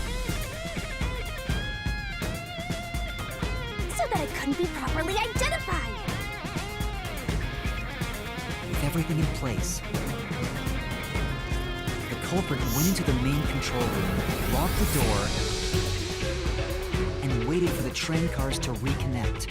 so that it couldn't be properly identified. With everything in place, the culprit went into the main control room, locked the door, and waited for the train cars to reconnect.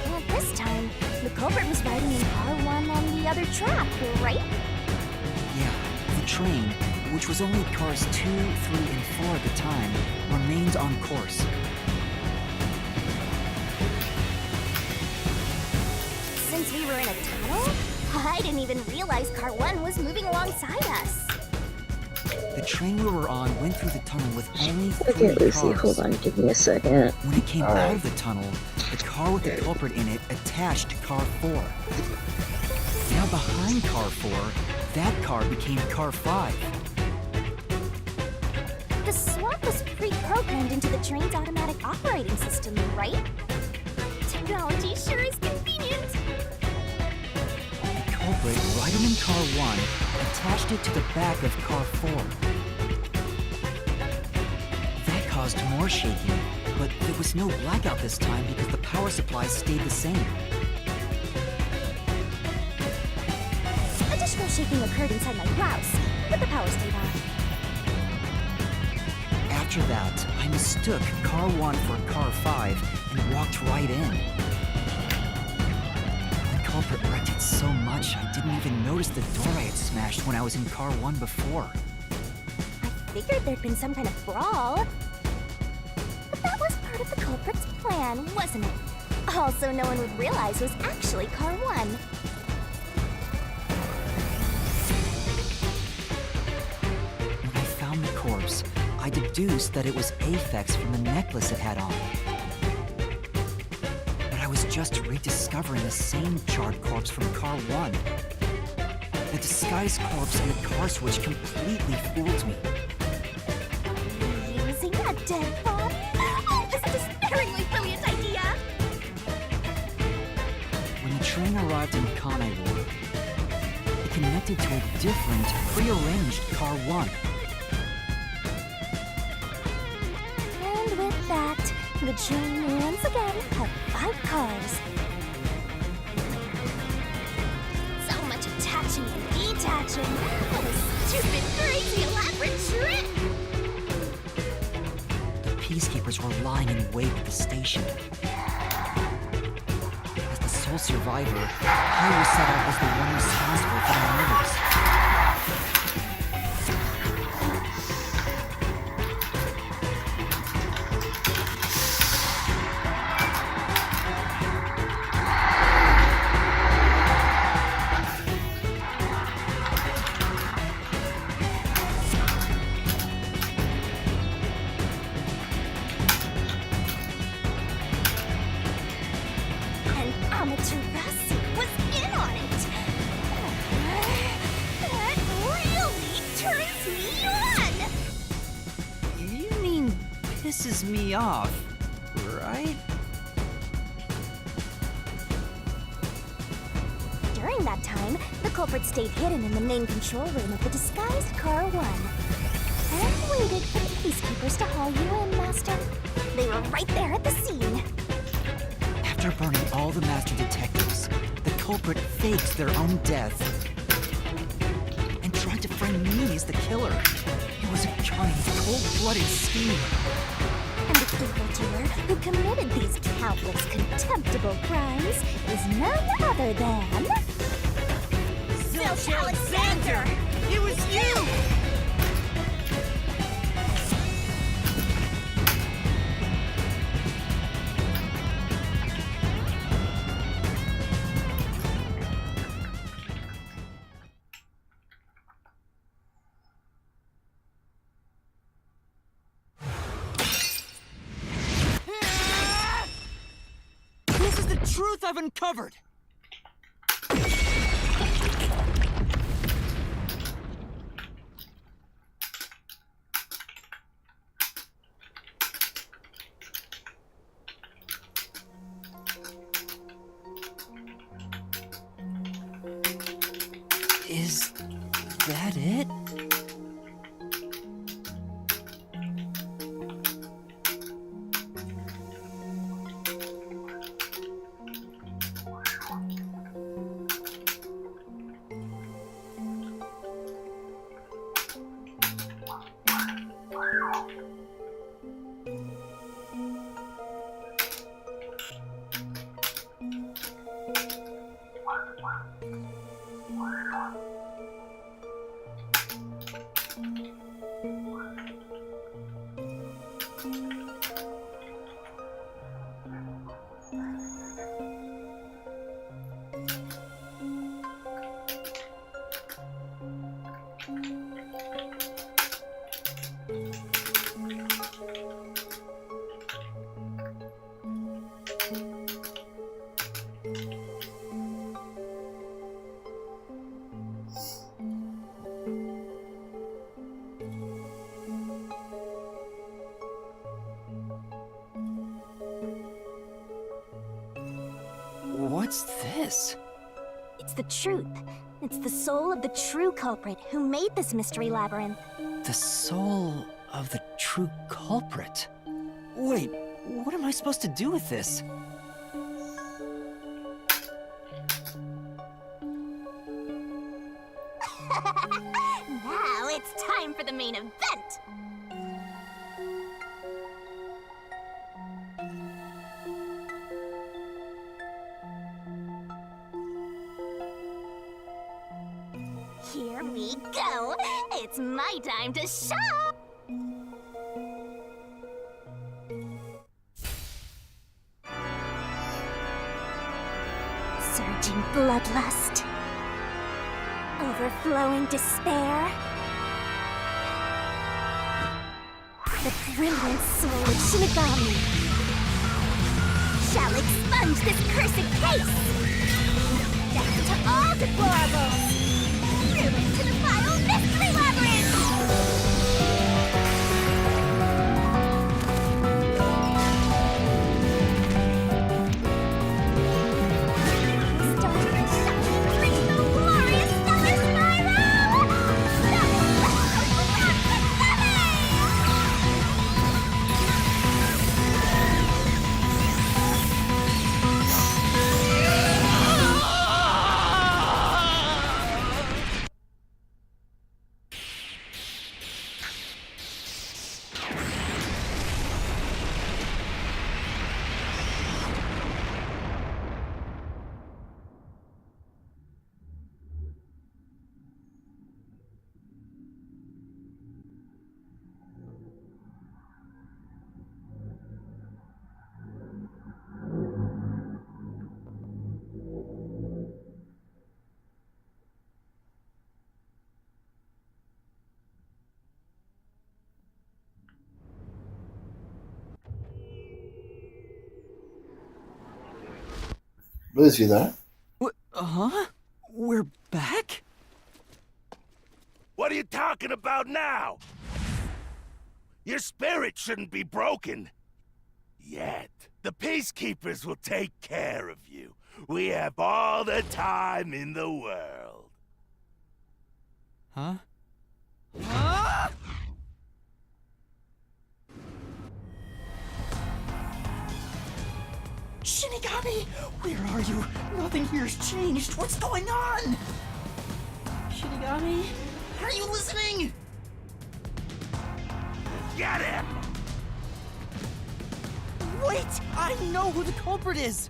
And this time, the culprit was riding in car 1 on the other track, right? Yeah, the train, which was only cars 2, 3, and 4 at the time, remained on course. were in a tunnel? I didn't even realize Car 1 was moving alongside us. The train we were on went through the tunnel with only 3 Okay, Lucy, cars. hold on, give me a second. When it came Alright. out of the tunnel, the car with the culprit in it attached to car 4. Now behind car 4, that car became car 5. The swap was pre-programmed into the train's automatic operating system, right? Technology sure is convenient. The culprit, riding in car 1, attached it to the back of car 4. That caused more shaking, but there was no blackout this time because the power supply stayed the same. Additional shaking occurred inside my blouse, but the power stayed on. After that, I mistook car 1 for car 5 and walked right in. The culprit wrecked it so much I didn't even notice the door I had smashed when I was in car 1 before. I figured there'd been some kind of brawl. But that was part of the culprit's plan, wasn't it? Also, no one would realize was actually car 1. When I found the corpse, I deduced that it was Aphex from the necklace it had on. But I was just rediscovering the same charred corpse from car 1. The disguised corpse and the car switch completely fooled me. Using a dead body? Oh, this is a despairingly brilliant idea! When the train arrived in Kanewar, it connected to a different, prearranged car 1. And with that, the train once again had 5 cars. So much attaching and detaching. What a stupid, crazy, elaborate trick! The peacekeepers were lying in wait at the station. As the sole survivor, I was set up as the one responsible for the murders. And Amaterasu was in on it! That really turns me on! You mean pisses me off, right? During that time, the culprit stayed hidden in the main control room of the disguised Car 1. And waited for the peacekeepers to haul you in, Master. They were right there at the scene. After burning all the master detectives, the culprit faked their own death and tried to frame me as the killer. It was a cunning, cold-blooded scheme. And the evildoer who committed these countless contemptible crimes is none other than... Zilch Alexander! It was you! This is the truth I've uncovered! Is that it? truth. It's the soul of the true culprit who made this mystery labyrinth. The soul of the true culprit? Wait, what am I supposed to do with this? Now it's time for the main event! Here we go! It's my time to shop! Surging bloodlust. Overflowing despair. The brilliant soul of Shinigami shall expunge this cursed case! Death to all deplorables! Ruin to the vile mystery labyrinth! Liz, you there? Huh? We're back? What are you talking about now? Your spirit shouldn't be broken. Yet. The Peacekeepers will take care of you. We have all the time in the world. Huh? Ah! Shinigami! Where are you? Nothing here's changed. What's going on? Shinigami? Are you listening? Get him! Wait! I know who the culprit is!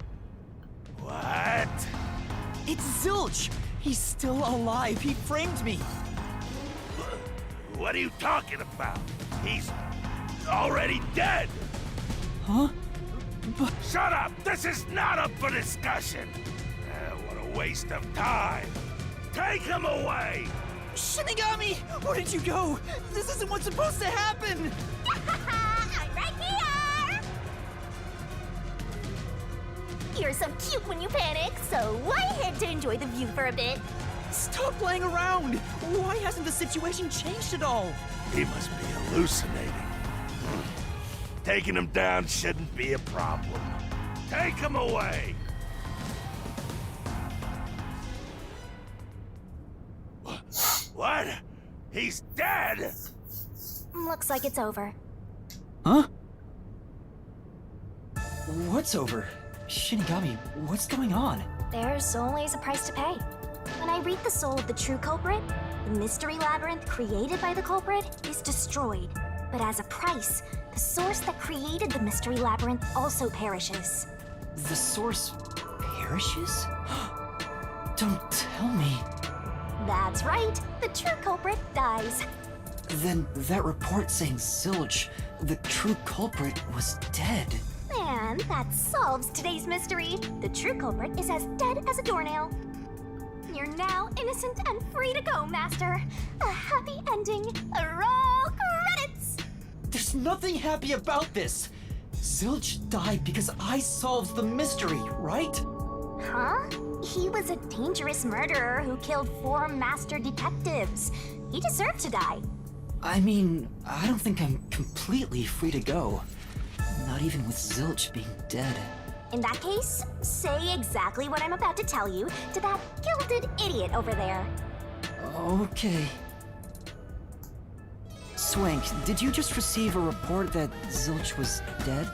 What? It's Zilch! He's still alive. He framed me. What are you talking about? He's already dead! Huh? But Shut up! This is not up for discussion! What a waste of time! Take him away! Shinigami! Where did you go? This isn't what's supposed to happen! I'm right here! You're so cute when you panic, so why head to enjoy the view for a bit? Stop playing around! Why hasn't the situation changed at all? He must be hallucinating. Taking him down shouldn't be a problem. Take him away! What? He's dead? Looks like it's over. Huh? What's over? Shinigami, what's going on? There's always a price to pay. When I read the soul of the true culprit, the mystery labyrinth created by the culprit is destroyed. But as a price, the source that created the mystery labyrinth also perishes. The source perishes? Don't tell me. That's right, the true culprit dies. Then that report saying Zilch, the true culprit, was dead. And that solves today's mystery. The true culprit is as dead as a doornail. You're now innocent and free to go, Master. A happy ending. Roll credits! There's nothing happy about this. Zilch died because I solved the mystery, right? Huh? He was a dangerous murderer who killed 4 master detectives. He deserved to die. I mean, I don't think I'm completely free to go. Not even with Zilch being dead. In that case, say exactly what I'm about to tell you to that gilded idiot over there. Okay. Swank, did you just receive a report that Zilch was dead?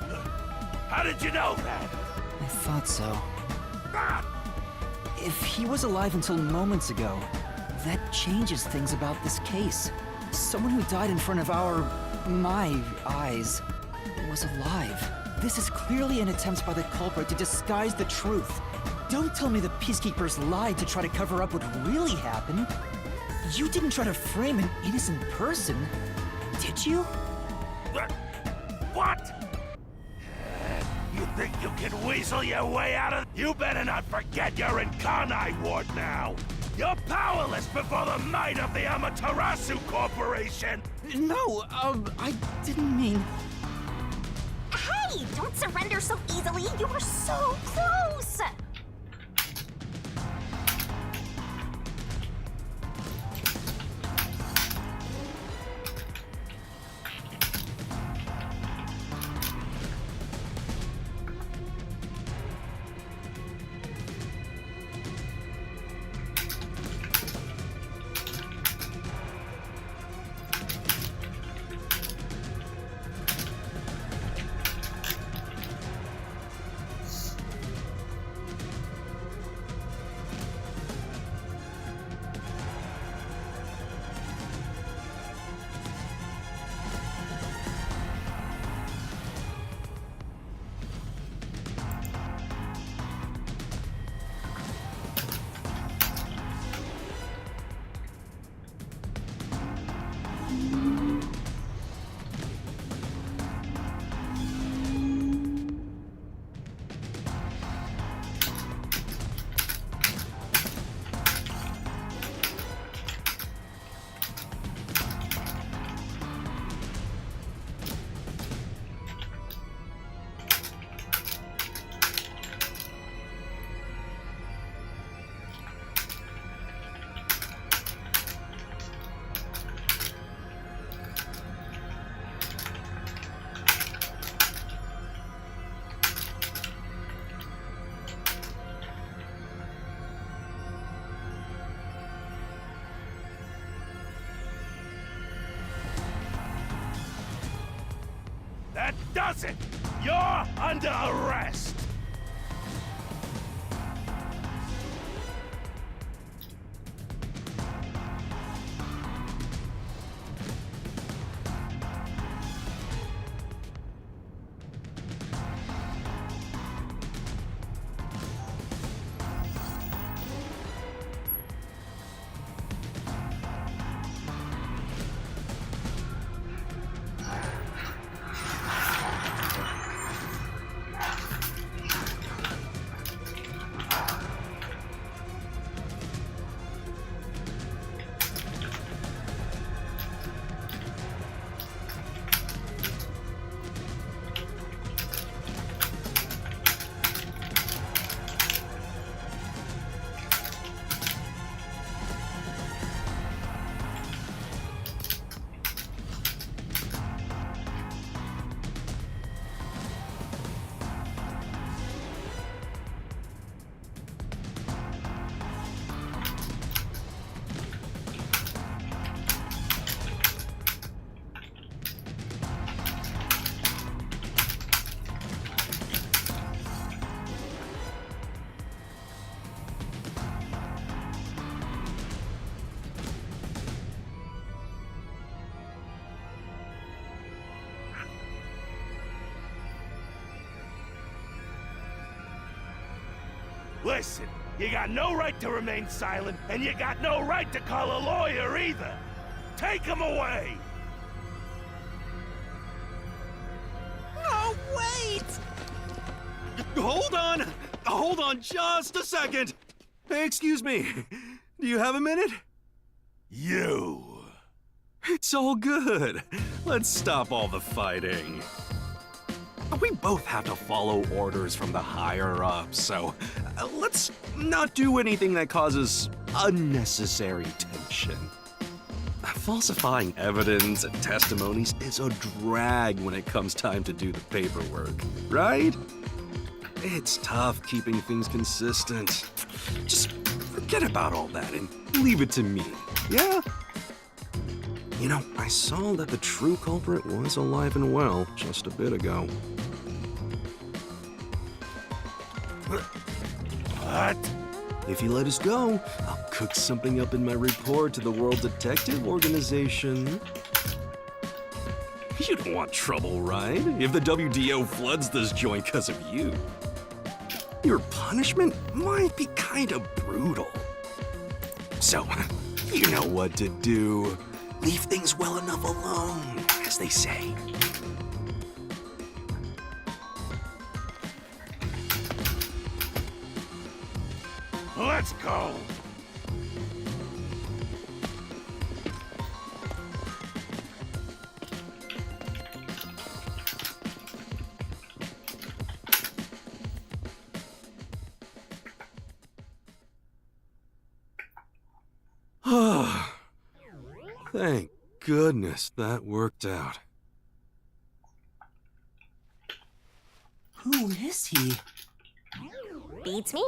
How did you know that? I thought so. Ah! If he was alive until moments ago, that changes things about this case. Someone who died in front of my eyes, was alive. This is clearly an attempt by the culprit to disguise the truth. Don't tell me the Peacekeepers lied to try to cover up what really happened. You didn't try to frame an innocent person, did you? What? You think you can weasel your way out of... You better not forget you're in Kanai Ward now. You're powerless before the might of the Amaterasu Corporation. No, I didn't mean... Hey, don't surrender so easily. You were so close. That does it! You're under arrest! Listen, you got no right to remain silent, and you got no right to call a lawyer either. Take him away! No, wait! Hold on! Hold on just a second! Excuse me, do you have a minute? You! It's all good. Let's stop all the fighting. We both have to follow orders from the higher-ups, so let's not do anything that causes unnecessary tension. Falsifying evidence and testimonies is a drag when it comes time to do the paperwork, right? It's tough keeping things consistent. Just forget about all that and leave it to me, yeah? You know, I saw that the true culprit was alive and well just a bit ago. What? If you let us go, I'll cook something up in my report to the World Detective Organization. You don't want trouble, right? If the WDO floods this joint because of you. Your punishment might be kind of brutal. So, you know what to do. Leave things well enough alone, as they say. Let's go. Thank goodness that worked out. Who is he? Beats me?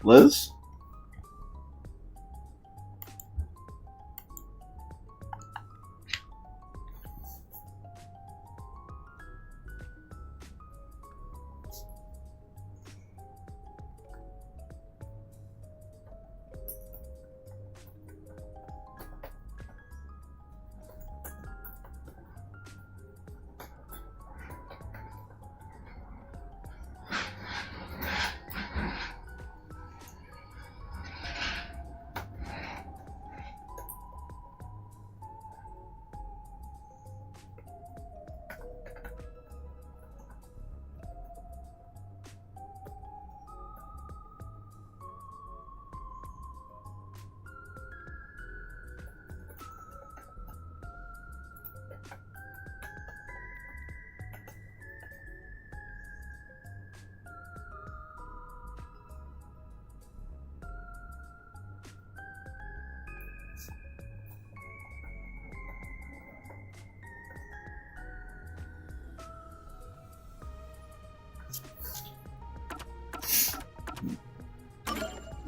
Liz?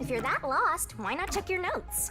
If you're that lost, why not check your notes?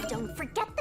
Don't forget